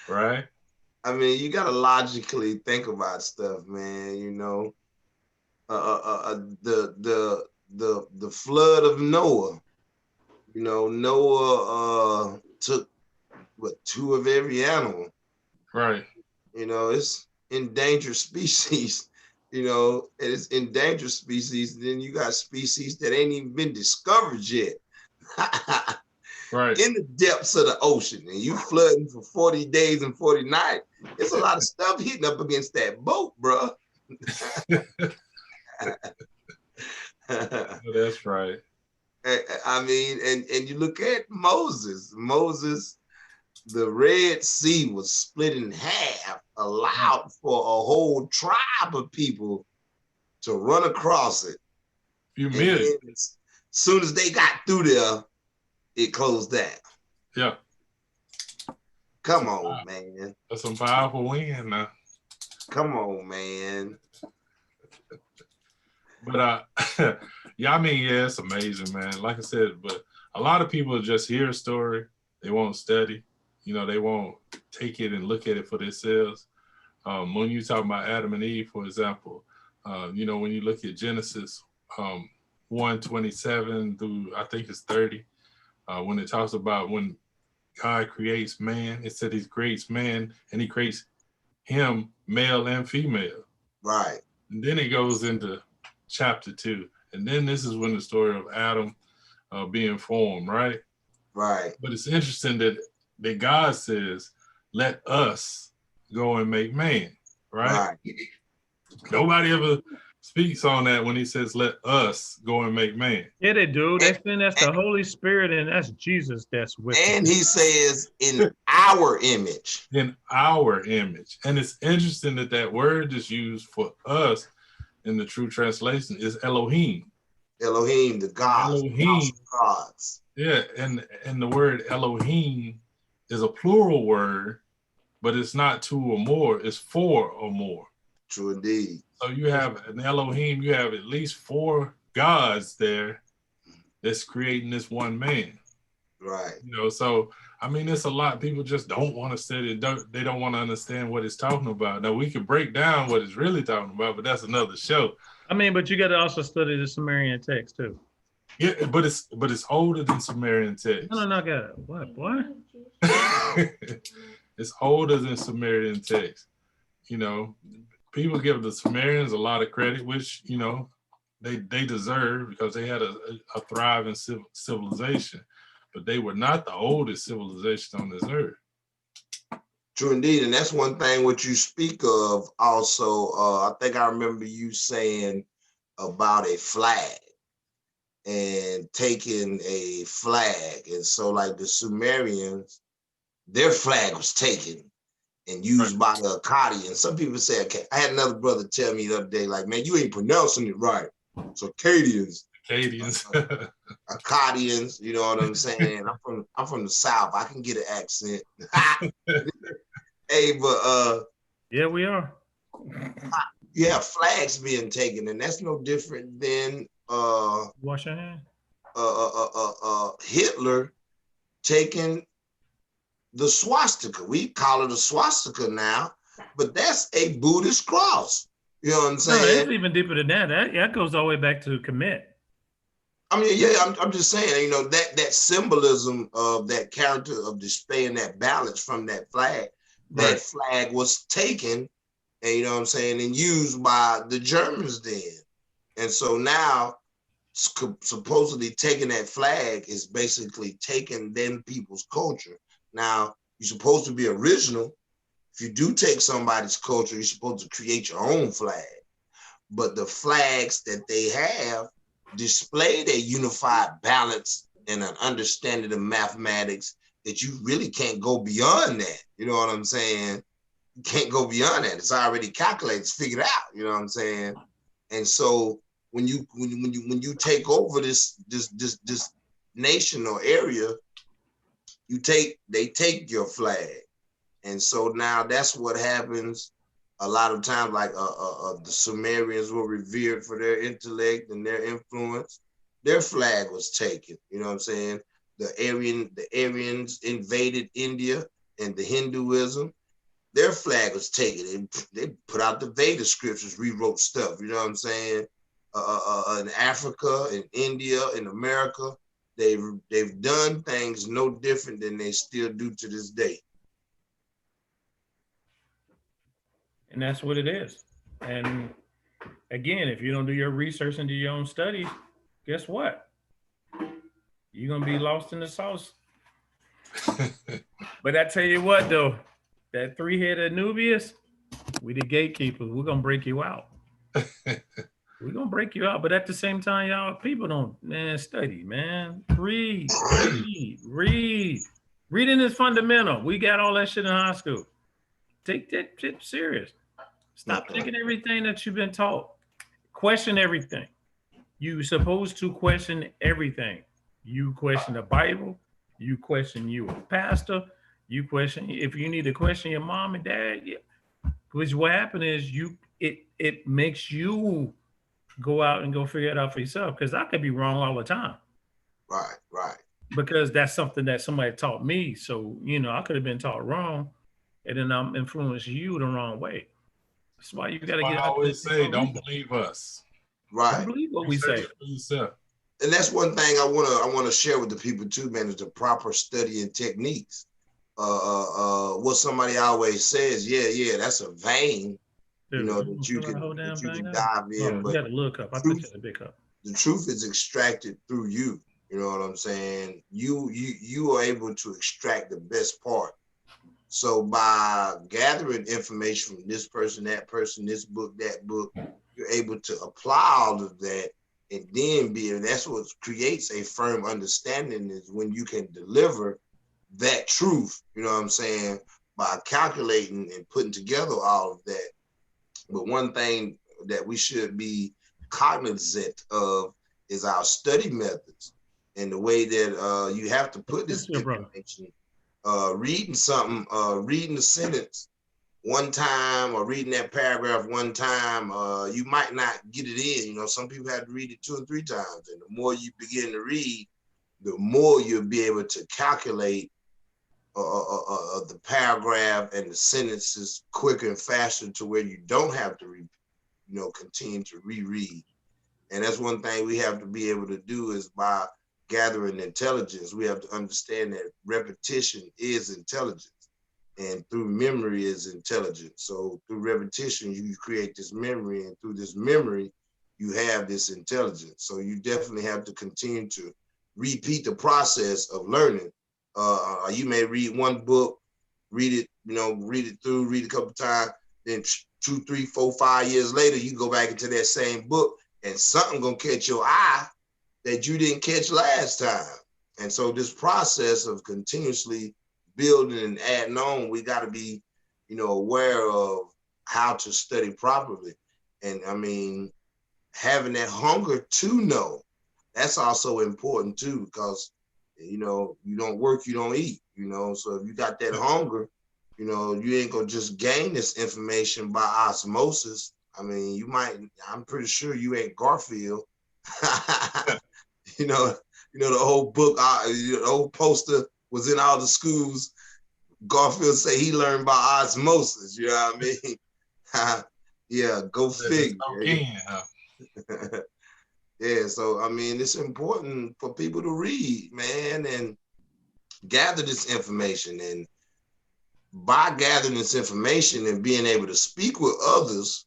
Right. I mean, you gotta logically think about stuff, man. The flood of Noah. Noah took two of every animal. Right. It's endangered species. And it's endangered species. Then you got species that ain't even been discovered yet. Right. In the depths of the ocean, and you flooding for 40 days and 40 nights. It's a lot of stuff hitting up against that boat, bro. That's right. I mean, and you look at Moses. The Red Sea was split in half, allowed for a whole tribe of people to run across it. As soon as they got through there, it closed down. Yeah. Come on, man. That's some powerful wind now. Come on, man. But yeah, I mean, yeah, it's amazing, man. Like I said, but a lot of people just hear a story, they won't study, they won't take it and look at it for themselves. When you talk about Adam and Eve, for example, when you look at Genesis 1:27 through I think it's 30, when it talks about when God creates man, it said he creates man and he creates him male and female. Right. And then it goes into chapter 2. And then this is when the story of Adam being formed, right? Right. But it's interesting that God says, let us go and make man, right? Right. Nobody ever speaks on that when he says, "Let us go and make man." Yeah, they do. They And, think that's the Holy Spirit, and that's Jesus that's with them. and he says, in our image. In our image. And it's interesting that that word is used for us in the true translation is Elohim. Elohim, the gods, the house Elohim. of gods. Yeah, and the word Elohim is a plural word, but it's not two or more, it's four or more. True indeed. So you have an Elohim, you have at least four gods there that's creating this one man. Right. You know, so I mean, it's a lot. People just don't want to study. They don't want to understand what it's talking about. Now we can break down what it's really talking about, but that's another show. I mean, but you got to also study the Sumerian text too. Yeah, but it's older than Sumerian text. No, got it. What? It's older than Sumerian text. You know, people give the Sumerians a lot of credit, which you know they deserve because they had a thriving civilization, but they were not the oldest civilization on this earth. True indeed, and that's one thing what you speak of. Also, I think I remember you saying about a flag and taking a flag, and so like the Sumerians, their flag was taken and used by the Akkadians. Some people say, okay, I had another brother tell me the other day, like, man, you ain't pronouncing it right. It's Akkadians. Akkadians, you know what I'm saying? I'm from the South. I can get an accent. Hey, but yeah, we are. You have flags being taken, and that's no different than wash your hand. Hitler taking the swastika. We call it a swastika now, but that's a Buddhist cross. You know what I'm saying? No, it's even deeper than that. That goes all the way back to Kemet. I mean, yeah, I'm just saying, you know, that symbolism of that character of displaying that balance from that flag, that right. flag was taken, and you know what I'm saying, and used by the Germans then. And so now, supposedly taking that flag is basically taking them people's culture. Now, you're supposed to be original. If you do take somebody's culture, you're supposed to create your own flag. But the flags that they have display their unified balance and an understanding of mathematics that you really can't go beyond that. You know what I'm saying? You can't go beyond that. It's already calculated, it's figured out. You know what I'm saying? And so when you take over this nation or area, they take your flag. And so now that's what happens a lot of times. Like the Sumerians were revered for their intellect and their influence. Their flag was taken. You know what I'm saying? The Aryans invaded India and the Hinduism. Their flag was taken. They put out the Veda scriptures, rewrote stuff. You know what I'm saying? In Africa, in India, in America, they've done things no different than they still do to this day. And that's what it is. And again, if you don't do your research and do your own studies, guess what? You're going to be lost in the sauce. But I tell you what, though, that three-headed Anubius, we the gatekeepers. We're going to break you out. We're going to break you out. But at the same time, y'all, people don't, man, study, man. Read. Reading is fundamental. We got all that shit in high school. Take that shit serious. Stop taking everything that you've been taught. Question everything. You're supposed to question everything. You question the Bible. You question you a pastor. You question if you need to question your mom and dad. Yeah. Because what happened is it makes you go out and go figure it out for yourself. Because I could be wrong all the time. Right. Because that's something that somebody taught me. So, you know, I could have been taught wrong. And then I'm influencing you the wrong way. That's why you got to get out. I always say, don't believe us. Right. Don't believe what we say. And that's one thing I want to share with the people too, man, is the proper studying techniques. What somebody always says, yeah, that's a vein, you know, that you can dive in. But you got a little cup. I think it's a big cup. The truth is extracted through you. You know what I'm saying? You are able to extract the best part. So by gathering information from this person, that person, this book, that book, you're able to apply all of that and then that's what creates a firm understanding is when you can deliver that truth, you know what I'm saying, by calculating and putting together all of that. But one thing that we should be cognizant of is our study methods and the way that you have to put this information. Reading something, reading the sentence one time or reading that paragraph one time, you might not get it in. You know, some people have to read it 2 or 3 times. And the more you begin to read, the more you'll be able to calculate the paragraph and the sentences quicker and faster to where you don't have to, continue to reread. And that's one thing we have to be able to do is by gathering intelligence, we have to understand that repetition is intelligence. And through memory is intelligence. So through repetition, you create this memory, and through this memory, you have this intelligence. So you definitely have to continue to repeat the process of learning. You may read one book, read it through, read a couple times, then 2, 3, 4, 5 years later, you go back into that same book, and something gonna catch your eye that you didn't catch last time. And so this process of continuously building and adding on, we got to be, aware of how to study properly. And I mean, having that hunger to know, that's also important too, because, you don't work, you don't eat, so if you got that hunger, you ain't gonna just gain this information by osmosis. I mean, I'm pretty sure you ain't Garfield. The whole book, the old poster was in all the schools. Garfield say he learned by osmosis. You know what I mean? Yeah, go figure. Yeah, so I mean, it's important for people to read, man, and gather this information. And by gathering this information and being able to speak with others,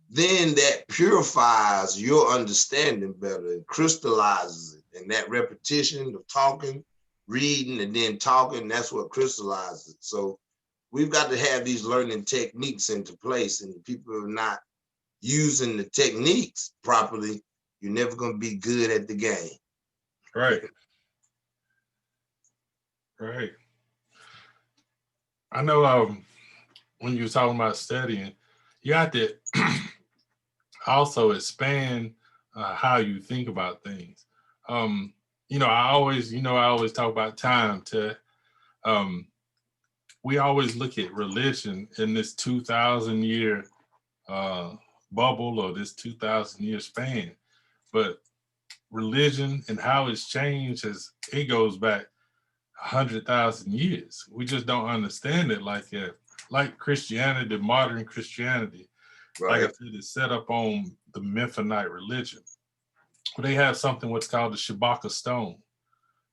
then that purifies your understanding better and crystallizes it. And that repetition of talking, reading, and then talking, that's what crystallizes it. So we've got to have these learning techniques into place, and if people are not using the techniques properly, you're never going to be good at the game. Right. Right. I know when you were talking about studying, you have to also expand how you think about things. I always talk about time to, we always look at religion in this 2,000 year bubble or this 2,000 year span, but religion and how it's changed it goes back 100,000 years. We just don't understand it like that. Like Christianity, modern Christianity, right. Like I said, it's set up on the Mennonite religion. They have something what's called the Shabaka Stone.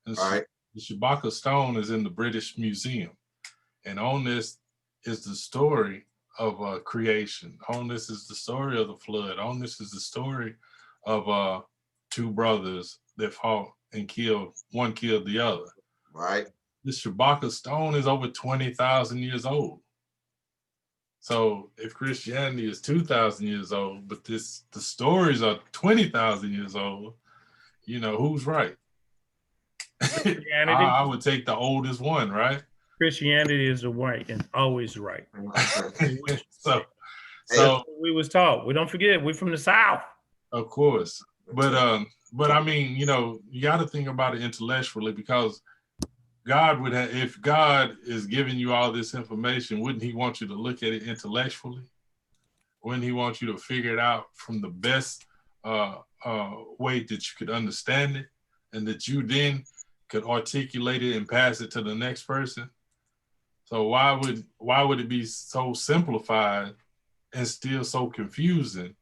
And right. The Shabaka Stone is in the British Museum. And on this is the story of creation. On this is the story of the flood. On this is the story of 2 brothers that fought and one killed the other. Right. This Shabaka Stone is over 20,000 years old. So if Christianity is 2,000 years old, but the stories are 20,000 years old, who's right? Christianity. I would take the oldest one, right? Christianity is right and always right. so we was taught. We don't forget, we're from the South. Of course. But I mean, you got to think about it intellectually, because God would have, if God is giving you all this information, wouldn't he want you to look at it intellectually? Wouldn't he want you to figure it out from the best way that you could understand it, and that you then could articulate it and pass it to the next person? So why would it be so simplified and still so confusing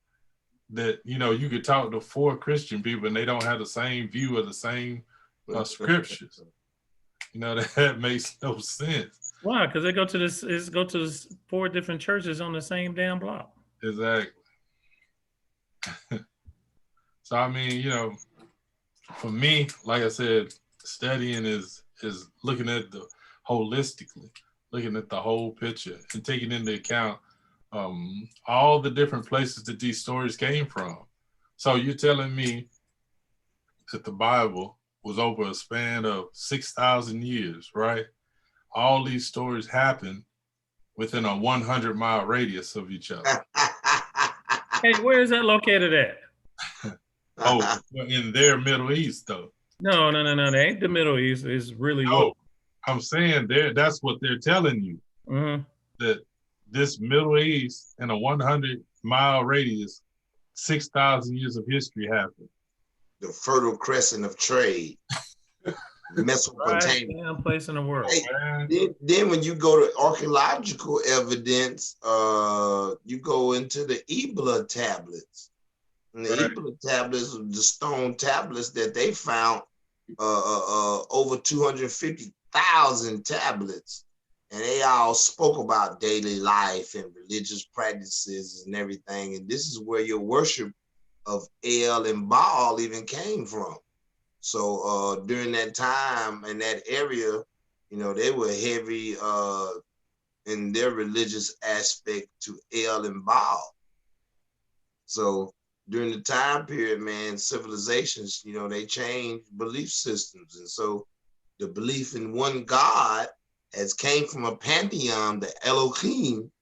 that, you could talk to 4 Christian people and they don't have the same view of the same scriptures? That makes no sense. Why? Because they go to 4 different churches on the same damn block. Exactly. So I mean, for me, like I said, studying is looking at the holistically, looking at the whole picture and taking into account all the different places that these stories came from. So you're telling me that the Bible was over a span of 6,000 years, right? All these stories happened within a 100-mile radius of each other. Hey, where is that located at? Oh, in their Middle East, though. No. That ain't the Middle East. It's really No, what? I'm saying that's what they're telling you. Mm-hmm. That this Middle East in a 100-mile radius, 6,000 years of history happened. The Fertile Crescent of trade, Mesopotamia. Right, damn place in the world. Hey, then when you go to archaeological evidence, you go into the Ebla tablets. And the Ebla tablets, the stone tablets that they found, over 250,000 tablets. And they all spoke about daily life and religious practices and everything. And this is where your worship of El and Baal even came from. So during that time in that area, you know, they were heavy in their religious aspect to El and Baal. So during the time period, man, civilizations, you know, they changed belief systems. And so the belief in one God has came from a pantheon, the Elohim,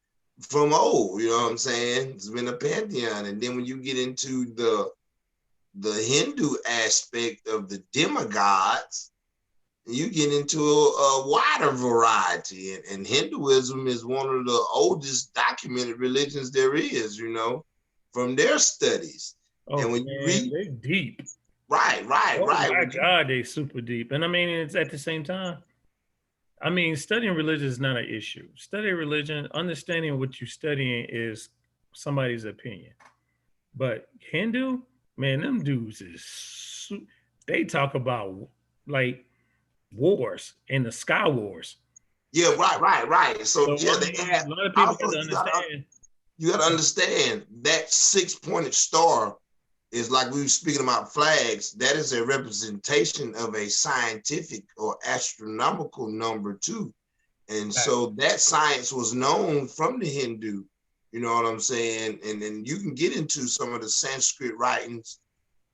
from old, you know what I'm saying? It's been a pantheon. And then when you get into the Hindu aspect of the demigods, you get into a wider variety. And Hinduism is one of the oldest documented religions there is, you know, from their studies. Oh, and when man, you read, they're deep. Right. Oh my God, they super deep. And I mean, it's at the same time, I mean, studying religion is not an issue. Studying religion, understanding what you're studying is somebody's opinion. But Hindu, man, them dudes they talk about like wars and the sky wars. Yeah, right. So yeah, I they mean, have a lot of people also got to understand. you gotta understand that 6-pointed star is, like we were speaking about flags, that is a representation of a scientific or astronomical number too. And so that science was known from the Hindu, you know what I'm saying? And then you can get into some of the Sanskrit writings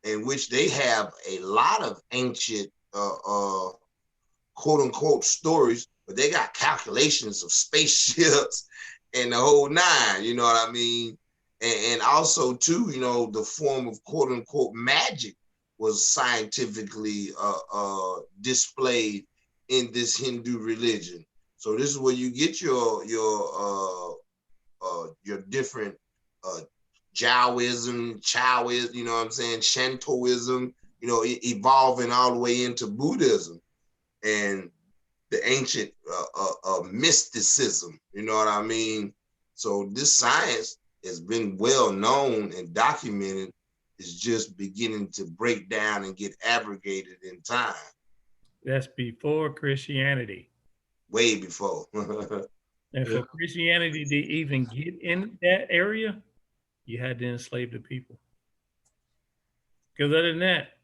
in which they have a lot of ancient quote unquote stories, but they got calculations of spaceships and the whole nine, you know what I mean? And also too, you know, the form of quote unquote magic was scientifically displayed in this Hindu religion. So this is where you get your different Taoism, you know what I'm saying, Shintoism, you know, evolving all the way into Buddhism and the ancient mysticism, you know what I mean? So this science has been well known and documented, is just beginning to break down and get abrogated in time. That's before Christianity. Way before. And for Christianity to even get in that area, you had to enslave the people. Because other than that,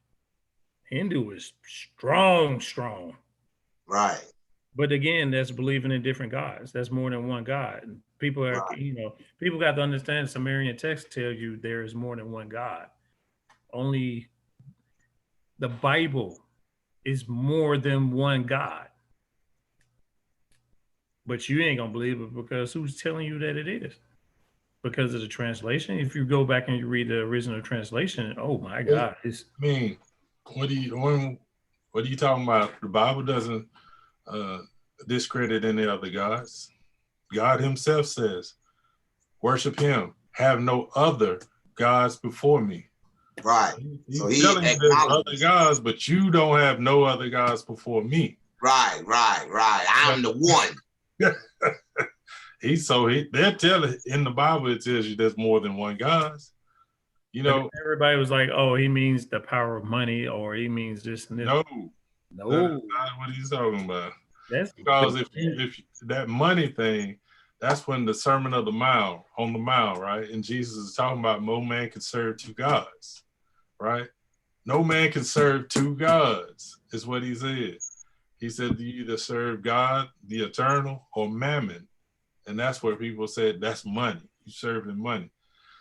Hindu is strong. Right. But again, that's believing in different gods. That's more than one God. People are, people got to understand Sumerian texts tell you there is more than one God. Only the Bible is more than one God. But you ain't gonna believe it because who's telling you that it is? Because of the translation. If you go back and you read the original translation, oh my God. I mean, what are you talking about? The Bible doesn't discredit any other gods. God himself says, worship him, have no other gods before me. Right. He's telling you there's other gods, but you don't have no other gods before me. Right. I'm the one. They're telling in the Bible, it tells you there's more than one God. You know, everybody was like, oh, he means the power of money, or he means this and this. No. That's not what he's talking about. That's because if that money thing, that's when the Sermon on the Mount, right? And Jesus is talking about no man can serve two gods, right? No man can serve two gods, is what he said. He said you either serve God, the eternal, or mammon. And that's where people said that's money. You serving money.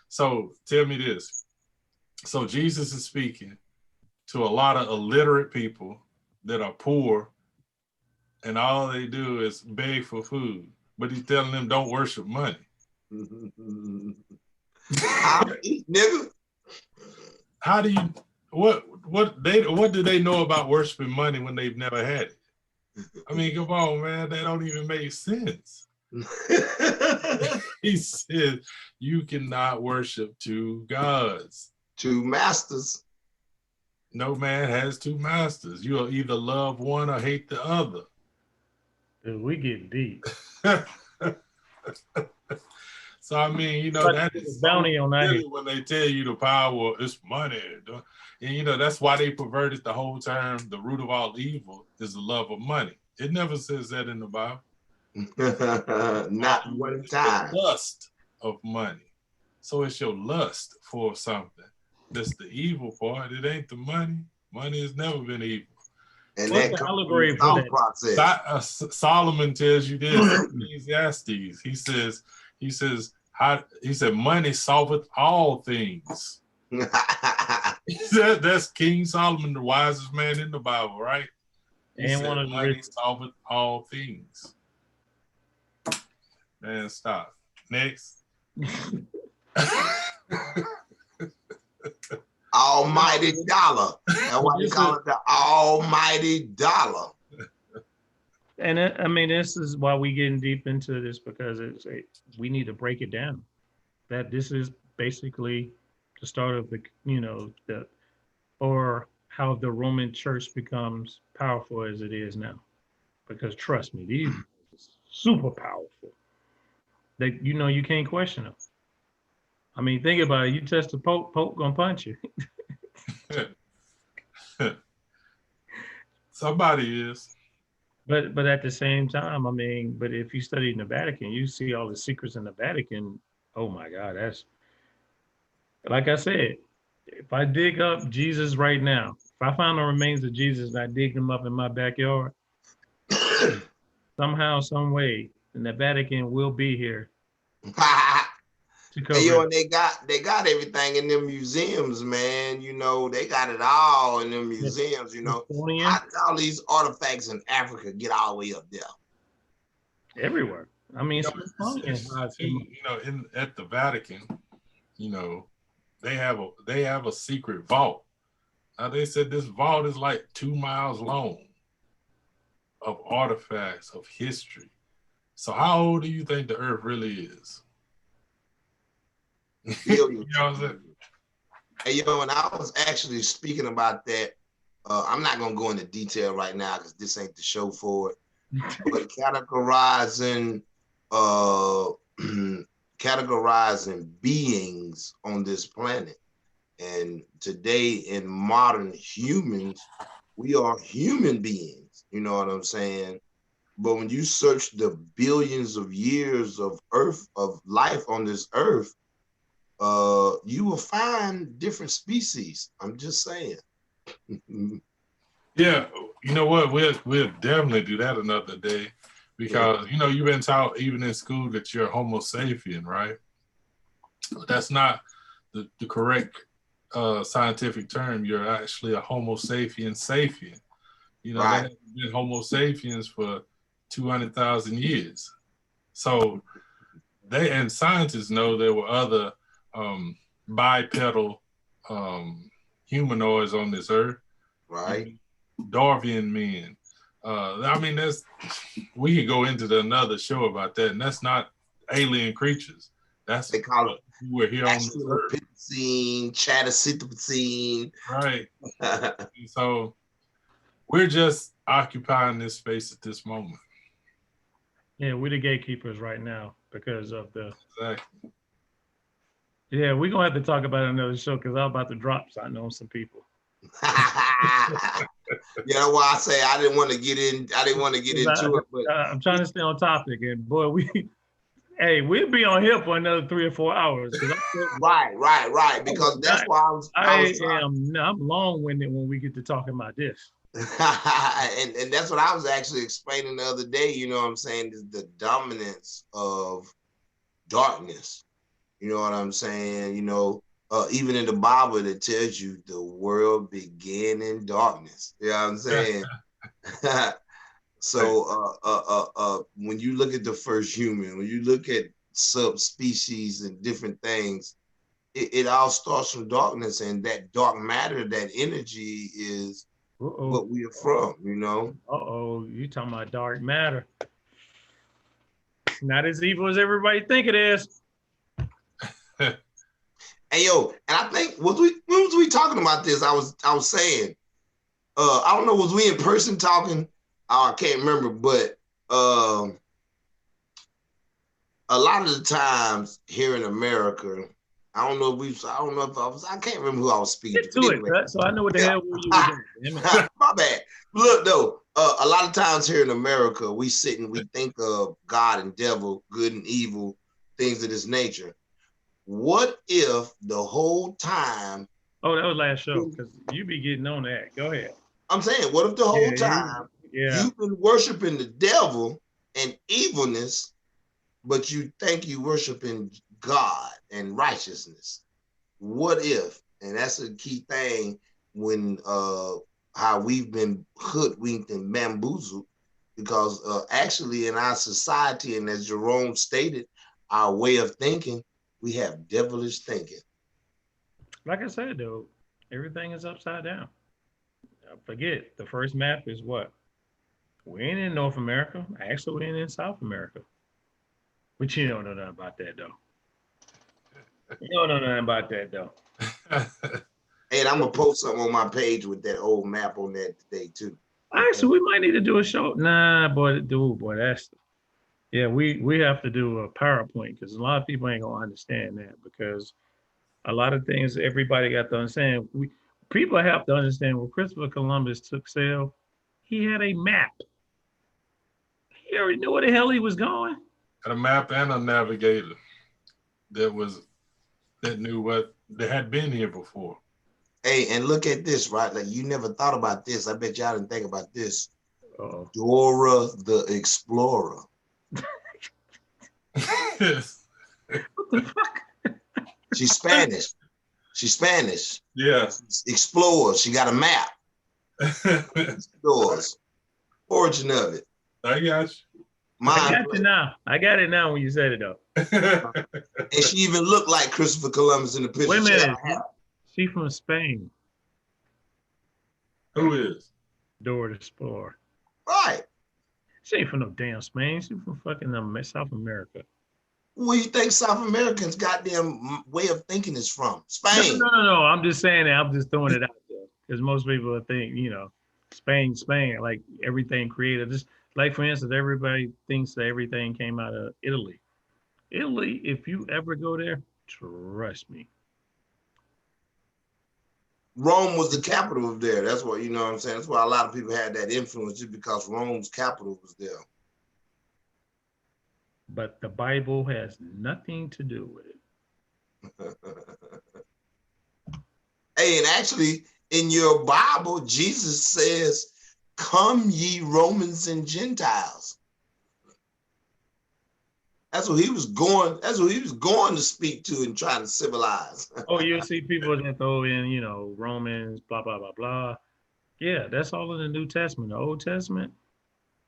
So tell me this. So Jesus is speaking to a lot of illiterate people that are poor, and all they do is beg for food. But he's telling them don't worship money. I'll eat, nigga. How do you what do they know about worshiping money when they've never had it? I mean, come on, man, that don't even make sense. He said you cannot worship two gods. Two masters. No man has two masters. You'll either love one or hate the other. Dude, we get deep. So I mean, you know, that is bounty on that when they tell you the power is money. And you know, that's why they perverted the whole term, the root of all evil is the love of money. It never says that in the Bible. Not one time. Lust of money. So it's your lust for something. That's the evil part. It ain't the money. Money has never been evil. And what's that the allegory for that process? Solomon tells you this. Ecclesiastes. He said, money solveth all things. That's King Solomon, the wisest man in the Bible, right? He and said, one of money solveth all things. Man, stop. Next. Almighty dollar. That's why they call it the almighty dollar. And I mean, this is why we getting deep into this, because we need to break it down. That this is basically the start of or how the Roman Church becomes powerful as it is now. Because trust me, these are super powerful. That you can't question them. I mean, think about it. You touch the Pope gonna punch you. Somebody is. But at the same time, I mean, but if you study in the Vatican, you see all the secrets in the Vatican. Oh my God, that's like I said. If I dig up Jesus right now, if I find the remains of Jesus and I dig them up in my backyard, somehow, some way, then the Vatican will be here. And they got everything in them museums, man. You know, they got it all in them museums. You know, how did all these artifacts in Africa get all the way up there? Everywhere. I mean, at the Vatican, you know, they have a secret vault. Now they said this vault is like 2 miles long of artifacts of history. So how old do you think the Earth really is? You know what I'm saying? Hey, and I was actually speaking about that. I'm not gonna go into detail right now because this ain't the show for it. But categorizing beings on this planet. And today in modern humans, we are human beings. You know what I'm saying? But when you search the billions of years of life on this earth, you will find different species. I'm just saying. Yeah, you know what? We'll definitely do that another day, because you've been taught even in school that you're Homo sapien, right? But that's not the correct scientific term. You're actually a Homo sapien. You know, right. There have been Homo sapiens for 200,000 years. So scientists know there were other bipedal humanoids on this earth, right? Darwinian men. I mean, we could go into another show about that, and that's not alien creatures. That's they call it. We're here on this earth. Chatacitopsine. Right. So we're just occupying this space at this moment. Yeah, we're the gatekeepers right now because of the. Exactly. Yeah, we're gonna have to talk about another show because I'm about to drop. So I know some people. You know why I say I didn't want to get into it, but I'm trying to stay on topic. And boy, we'll be on here for another 3 or 4 hours. Right. Because that's why I'm long-winded when we get to talking about this. and that's what I was actually explaining the other day. You know what I'm saying? Is the dominance of darkness. You know what I'm saying? Even in the Bible, it tells you the world began in darkness. You know what I'm saying? So when you look at the first human, when you look at subspecies and different things, it all starts from darkness, and that dark matter, that energy is what we are from, You talking about dark matter. It's not as evil as everybody think it is. Hey yo, and I think when was we talking about this? I was saying, I don't know, was we in person talking? I can't remember, but a lot of the times here in America, I don't know if I can't remember who I was speaking Get to it, anyway. So I know what the hell you were doing. My bad. Look though, a lot of times here in America, we sit and we think of God and devil, good and evil, things of this nature. What if the whole time? Oh, that was last show, because you be getting on that. Go ahead. I'm saying, what if the whole time you've been worshiping the devil and evilness, but you think you worshiping God and righteousness? What if? And that's a key thing when how we've been hoodwinked and bamboozled, because actually in our society, and as Jerome stated, our way of thinking, we have devilish thinking. Like I said, though, everything is upside down. Forget, the first map is what? We ain't in North America. Actually, we ain't in South America. But you don't know nothing about that, though. You don't know nothing about that, though. And I'm going to post something on my page with that old map on that today, too. Actually, we might need to do a show. Nah, boy, that's... Yeah, we have to do a PowerPoint, because a lot of people ain't going to understand that, because a lot of things everybody got to understand. People have to understand when Christopher Columbus took sail, he had a map. He already knew where the hell he was going. Had a map and a navigator that knew what they had been here before. Hey, and look at this, right? Like, you never thought about this. I bet y'all didn't think about this. Uh-oh. Dora the Explorer. What the fuck? She's Spanish. Yeah. Explorer. She got a map. Doors. Origin of it. I got you. I got it now when you said it, though. And she even looked like Christopher Columbus in the picture. Wait a minute. She from Spain. Who is? Dora the Explorer. Right. She ain't from no damn Spain. She from fucking South America. Where you think South Americans' goddamn way of thinking is from? Spain. No. I'm just saying that. I'm just throwing it out there, because most people think, Spain, like everything created. Just like, for instance, everybody thinks that everything came out of Italy. Italy, if you ever go there, trust me. Rome was the capital of there. That's what, you know what I'm saying? That's why a lot of people had that influence, just because Rome's capital was there. But the Bible has nothing to do with it. Hey, and actually, in your Bible, Jesus says, "Come ye Romans and Gentiles." That's what he was going. That's what he was going to speak to and trying to civilize. Oh, you'll see people that throw in, Romans, blah blah blah blah. Yeah, that's all in the New Testament. The Old Testament,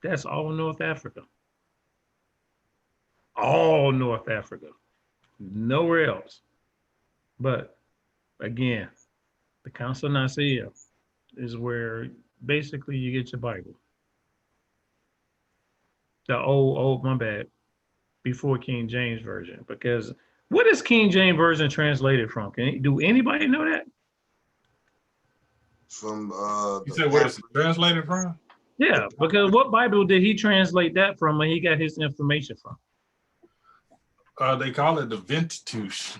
that's all North Africa. All North Africa, nowhere else. But again, the Council of Nicaea is where basically you get your Bible. The old, my bad, before King James Version. Because what is King James Version translated from? Do anybody know that? From you said where it's translated from? Yeah, because what Bible did he translate that from when he got his information from? They call it the Pentateuch.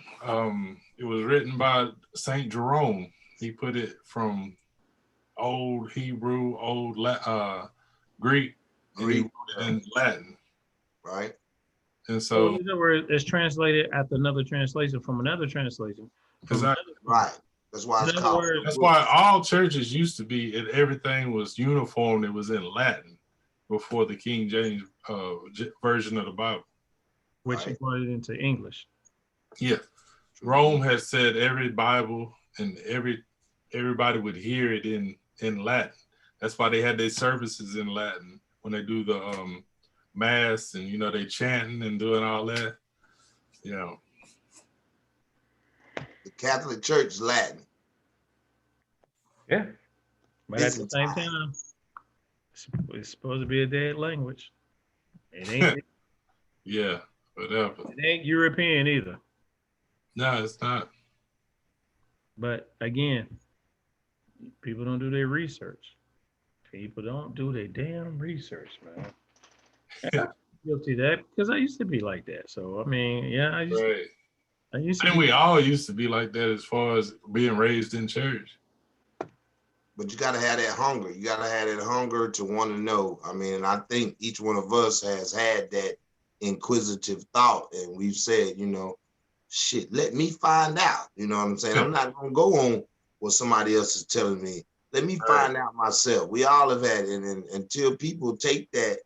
It was written by Saint Jerome. He put it from Old Hebrew, Old Greek, and Latin. Right. And so it's translated after another translation from another translation. Right. That's why it's called. That's why all churches used to be, and everything was uniform. It was in Latin before the King James version of the Bible. Which he brought it into English. Yeah. Rome has said every Bible and everybody would hear it in Latin. That's why they had their services in Latin when they do the mass, and they chanting and doing all that. The Catholic Church is Latin. Yeah. But at the same Byzantine. time, it's supposed to be a dead language. It ain't Yeah, whatever. it ain't European either. No, it's not. But again, people don't do their research. People don't do their damn research, man. And I'm guilty of that because I used to be like that. So I mean, yeah, Right. I used I to think be. we all used to be like that as far as being raised in church. But you got to have that hunger. You got to have that hunger to want to know. I mean, and I think each one of us has had that inquisitive thought. And we've said, shit, let me find out. You know what I'm saying? I'm not going to go on what somebody else is telling me. Let me find out myself. We all have had it. And until people take that,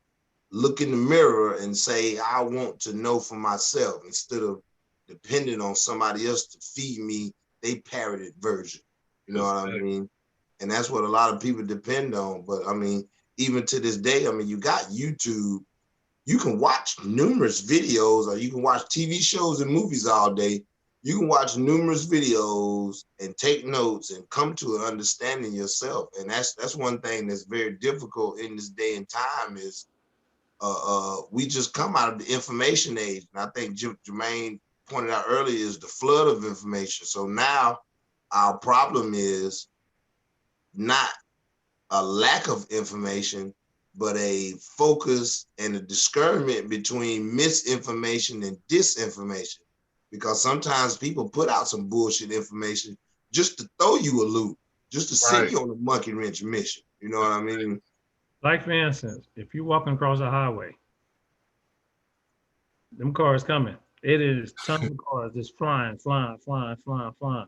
look in the mirror and say, I want to know for myself instead of depending on somebody else to feed me they parroted version. You know what I mean? And that's what a lot of people depend on. But I mean, even to this day, I mean, you got YouTube. You can watch numerous videos, or you can watch TV shows and movies all day. You can watch numerous videos and take notes and come to an understanding yourself. And that's one thing that's very difficult in this day and time is we just come out of the information age. And I think Jermaine pointed out earlier is the flood of information. So now our problem is not a lack of information, but a focus and a discernment between misinformation and disinformation. Because sometimes people put out some bullshit information just to throw you a loop, just to send you on a monkey wrench mission. You know what I mean? Like for instance, if you're walking across a highway, them cars coming. It is tons of cars just flying, flying, flying, flying, flying.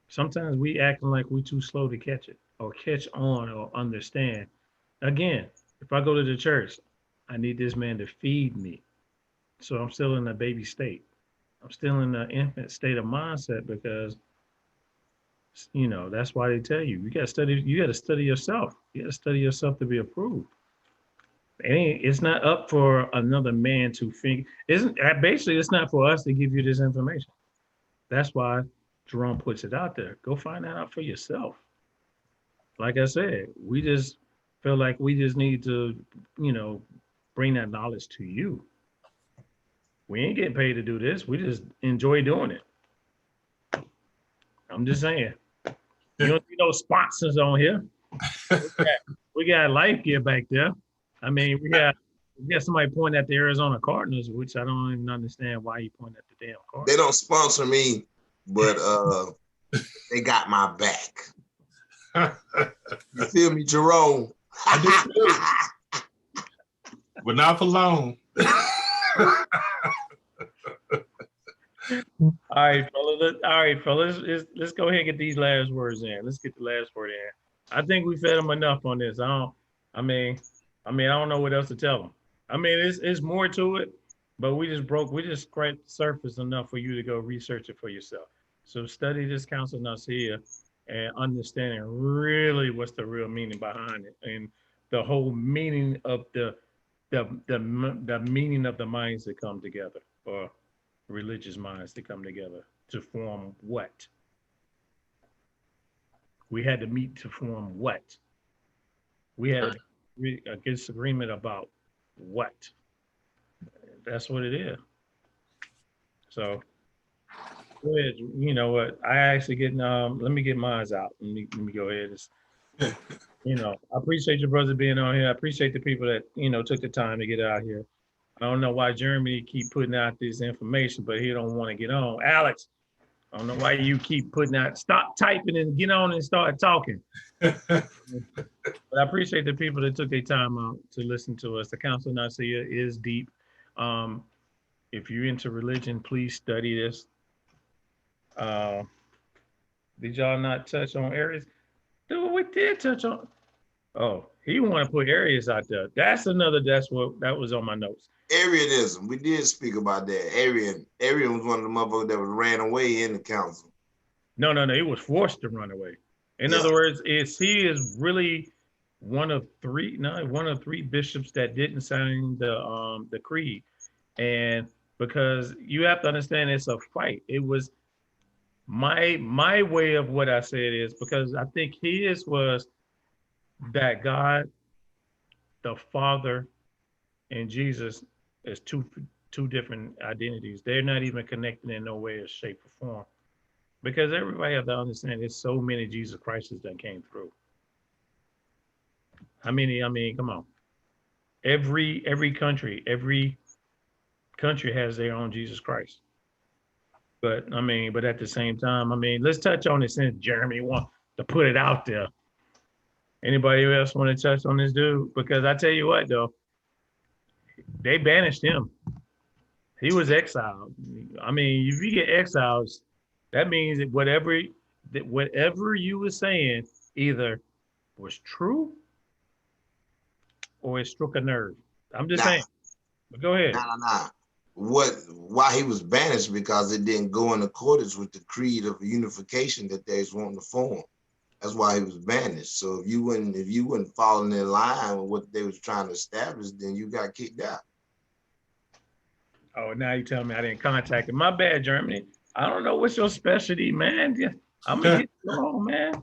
Sometimes we acting like we too slow to catch it or catch on or understand. Again, if I go to the church, I need this man to feed me. So I'm still in a baby state. I'm still in the infant state of mindset because that's why they tell you got to study. You got to study yourself. You got to study yourself to be approved. It's not up for another man to think. Isn't basically it's not for us to give you this information. That's why Jerome puts it out there. Go find that out for yourself. Like I said, we just feel like we just need to, bring that knowledge to you. We ain't getting paid to do this. We just enjoy doing it. I'm just saying. You don't see no sponsors on here. We got Life Gear back there. I mean, we got somebody pointing at the Arizona Cardinals, which I don't even understand why you point at the damn Cardinals. They don't sponsor me, but they got my back. You feel me, Jerome? I do. But not for long. All right, fellas. Let's go ahead and get these last words in. Let's get the last word in. I think we fed them enough on this. I mean, I don't know what else to tell them. I mean, it's more to it, but we just scraped the surface enough for you to go research it for yourself. So study this Council of Nicaea and understanding really what's the real meaning behind it and the whole meaning of the meaning of the minds that come together, or religious minds that come together to form what? We had to meet to form what? We had a disagreement about what? That's what it is. So go ahead. You know what? I actually let me get mine out. Let me go ahead. I appreciate your brother being on here. I appreciate the people that, took the time to get out here. I don't know why Jeremy keep putting out this information, but he don't want to get on. Alex, I don't know why you keep putting out, stop typing and get on and start talking. But I appreciate the people that took their time out to listen to us. The Council of Nicaea is deep. If you're into religion, please study this. Did y'all not touch on areas? Dude, we did touch on. Oh, He want to put Arius out there. That's what that was on my notes. Arianism. We did speak about that. Arian was one of the motherfuckers that was ran away in the council. No, he was forced to run away. In Yeah. other words, he is really one of three bishops that didn't sign the creed. And because you have to understand it's a fight. It was my way of what I said is because I think his was that God, the Father, and Jesus is two different identities. They're not even connected in no way or shape or form. Because everybody have to understand there's so many Jesus Christs that came through. I mean, come on. Every country has their own Jesus Christ. But at the same time, let's touch on it since Jeremy wants to put it out there. Anybody else want to touch on this dude? Because I tell you what, though, they banished him. He was exiled. I mean, if you get exiled, that means that whatever you were saying either was true or it struck a nerve. I'm just saying. But go ahead. Nah. Why he was banished? Because it didn't go in accordance with the creed of unification that they was wanting to form. That's why he was banished. So if you wouldn't fall in line with what they was trying to establish, then you got kicked out. Oh, now you tell me I didn't contact him. My bad, Germany. I don't know what's your specialty, man. I'm gonna get you on, man.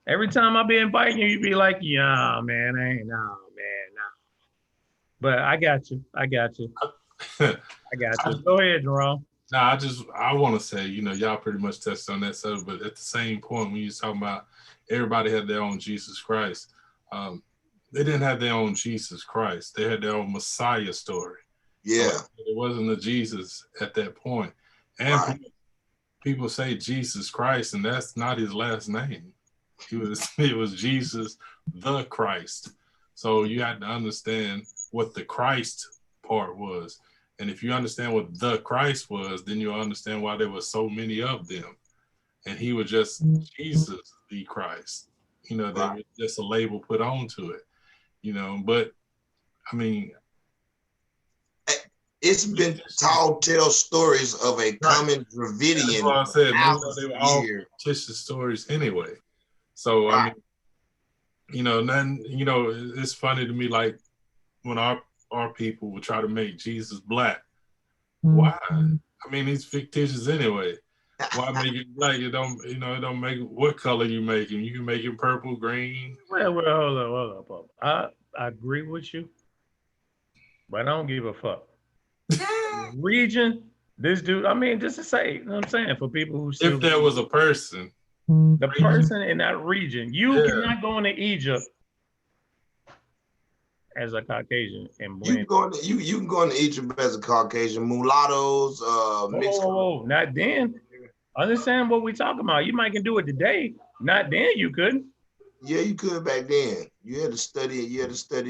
Every time I be inviting you, you be like, yeah, man, ain't no, man, no. But I got you. I got you. Go ahead, Jerome. I want to say, y'all pretty much touched on that subject, but at the same point, when you're talking about everybody had their own Jesus Christ, they didn't have their own Jesus Christ. They had their own Messiah story. Yeah. So it wasn't a Jesus at that point. And right. people say Jesus Christ, and that's not his last name. It was Jesus the Christ. So you had to understand what the Christ part was. And if you understand what the Christ was, then you'll understand why there were so many of them. And he was just Jesus the Christ. There was just a label put onto it. But I mean, it's been tall stories of a common Dravidian. That's what I said. They were all fictitious stories anyway. So I mean, it's funny to me, like when our people would try to make Jesus black. Why? I mean, he's fictitious anyway. Why make it black? It don't make what color you make him. You can make him purple, green. Well, hold up. I agree with you, but I don't give a fuck. Region, this dude, just to say, you know what I'm saying, for people who if there was a person. The person in that region, you cannot go into Egypt as a Caucasian and blend. You can go into Egypt as a Caucasian, mulattoes, whoa, not then. Understand what we talking about. You might can do it today. Not then you couldn't. Yeah, you could back then. You had to study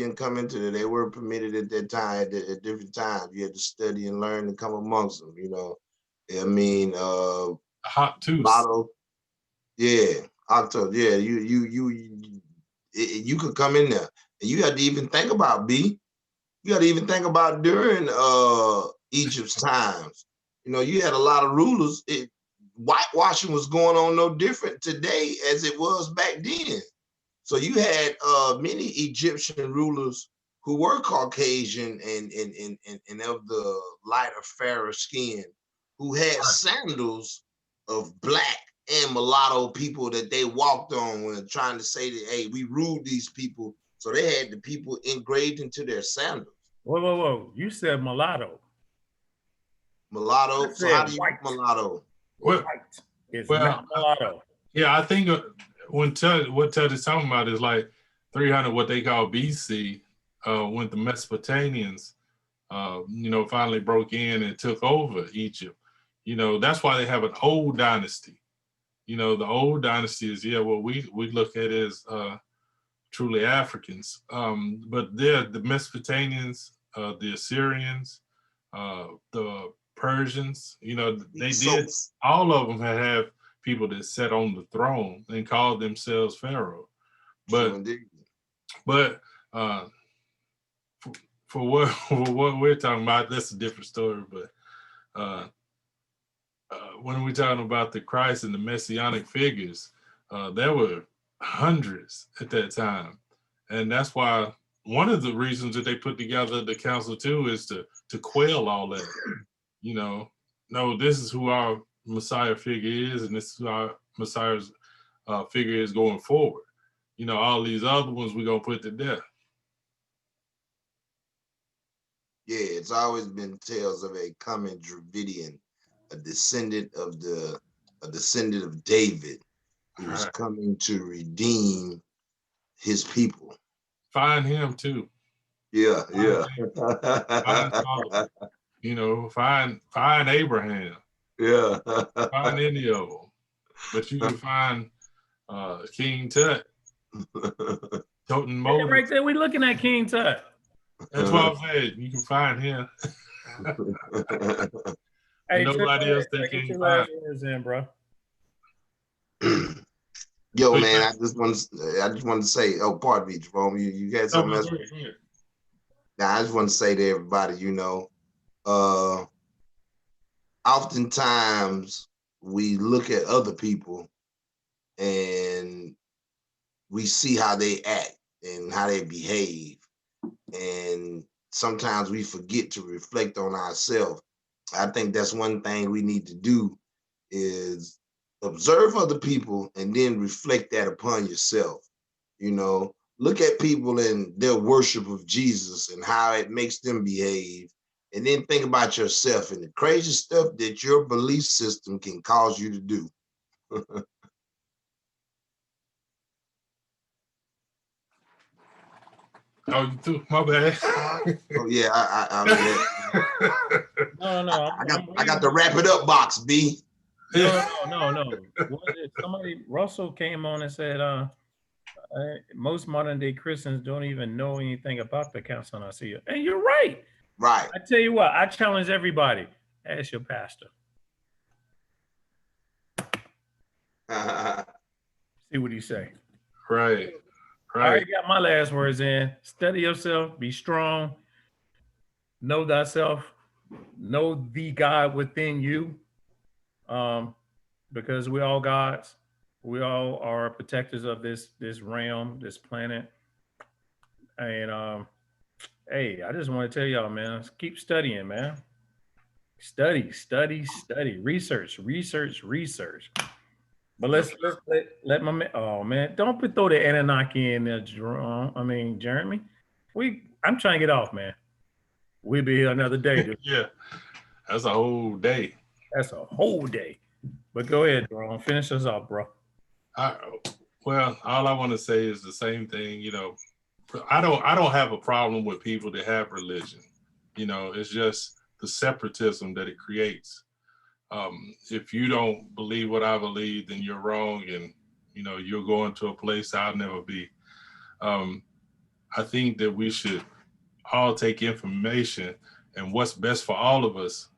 and come into it. They were permitted at that time, at different times. You had to study and learn and come amongst them, I mean, hot tooth. Mulatto. Yeah, October. Yeah, you could come in there, and you had to even think about You got to even think about during Egypt's times. You had a lot of rulers. Whitewashing was going on no different today as it was back then. So you had many Egyptian rulers who were Caucasian and of the lighter, fairer skin, who had sandals of black and mulatto people that they walked on when trying to say that, hey, we ruled these people. So they had the people engraved into their sandals. Whoa. You said mulatto. Mulatto? So how do you white. Mulatto? White. It's not mulatto. Yeah, I think what Ted is talking about is like 300, what they call BC, when the Mesopotamians, finally broke in and took over Egypt. That's why they have an old dynasty. The old dynasty is, what we look at as truly Africans. But they're the Mesopotamians, the Assyrians, the Persians, all of them have people that sat on the throne and called themselves Pharaoh. But But for what for what we're talking about, that's a different story. But when we're talking about the Christ and the messianic figures, there were hundreds at that time, and that's why one of the reasons that they put together the council too is to quell all that. You know, no, this is who our Messiah figure is, and this is who our Messiah's figure is going forward. You know, all these other ones we're gonna put to death. Yeah, it's always been tales of a coming Dravidian, a descendant of David, who's coming to redeem his people. Find him too. Yeah, yeah. Find Solomon. You know, find Abraham. Yeah. Find any of them. But you can find King Tut, Toten Moses. Right there, we looking at King Tut. That's what I'm saying. You can find him. Hey, nobody else that can find. In, bro. Yo, man, I just want to say, oh, pardon me, Jerome, you had something else? Now, I just want to say to everybody, you know, oftentimes we look at other people and we see how they act and how they behave. And sometimes we forget to reflect on ourselves. I think that's one thing we need to do is observe other people and then reflect that upon yourself. You know, look at people and their worship of Jesus and how it makes them behave. And then think about yourself and the crazy stuff that your belief system can cause you to do. Oh, you threw my bad. Oh yeah, I No. I got the wrap it up box, B. No. Somebody, Russell came on and said, most modern day Christians don't even know anything about the Council on Nicaea. And you're right. Right. I tell you what, I challenge everybody. Ask your pastor. See what he say. Right. I already got my last words in. Study yourself, be strong, know thyself, know the God within you. Because we're all gods. We all are protectors of this realm, this planet. And hey, I just want to tell y'all, man, keep studying, man. Study, research. But let my man. Oh man, don't throw the Anunnaki in there, Jerome. I mean, Jeremy. I'm trying to get off, man. We'll be here another day. Dude. Yeah, that's a whole day. That's a whole day. But go ahead, Jerome. Finish us off, bro. Well, all I want to say is the same thing. You know, I don't have a problem with people that have religion. You know, it's just the separatism that it creates. If you don't believe what I believe, then you're wrong, and you know you're going to a place I'll never be. I think that we should all take information and what's best for all of us.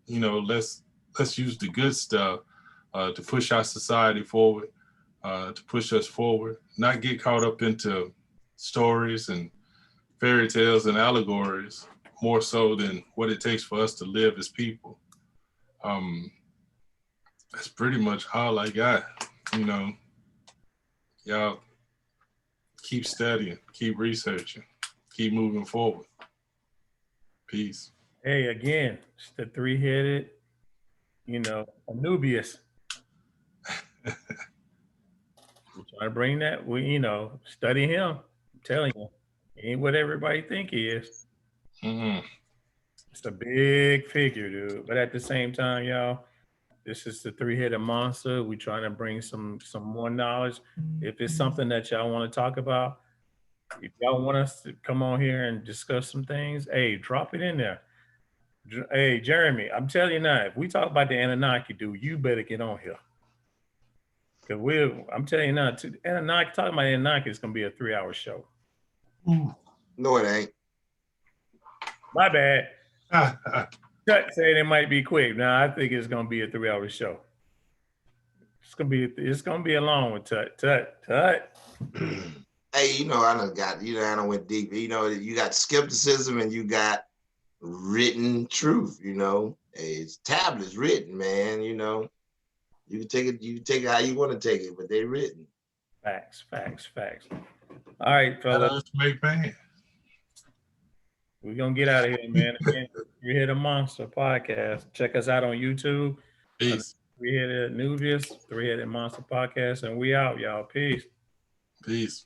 You know, let's use the good stuff to push our society forward, to push us forward. Not get caught up into stories and fairy tales and allegories more so than what it takes for us to live as people. That's pretty much all I got. You know, y'all keep studying, keep researching, keep moving forward. Peace. Hey, again, it's the three-headed, Anubius. We try to bring that. We, study him. I'm telling you, he ain't what everybody think he is. Mm-hmm. It's a big figure, dude. But at the same time, y'all, this is the three-headed monster. We trying to bring some more knowledge. If it's something that y'all want to talk about, if y'all want us to come on here and discuss some things, hey, drop it in there. Hey, Jeremy, I'm telling you now, if we talk about the Anunnaki, dude, you better get on here. Because I'm telling you now, talking about Anunnaki is going to be a 3-hour show. No, it ain't. My bad. Tut said it might be quick. Now I think it's going to be a 3-hour show. It's going to be a long one, Tut. Hey, I done went deep. You got skepticism and you got written truth. Hey, it's tablets written, man. You can take it how you want to take it, but they written. Facts. All right, Let fellas. us make man. We're gonna get out of here, man. Again, we hit a monster podcast. Check us out on YouTube. Peace. We hit a Nubius, 3-Headed Monster Podcast, and we out, y'all. Peace. Peace.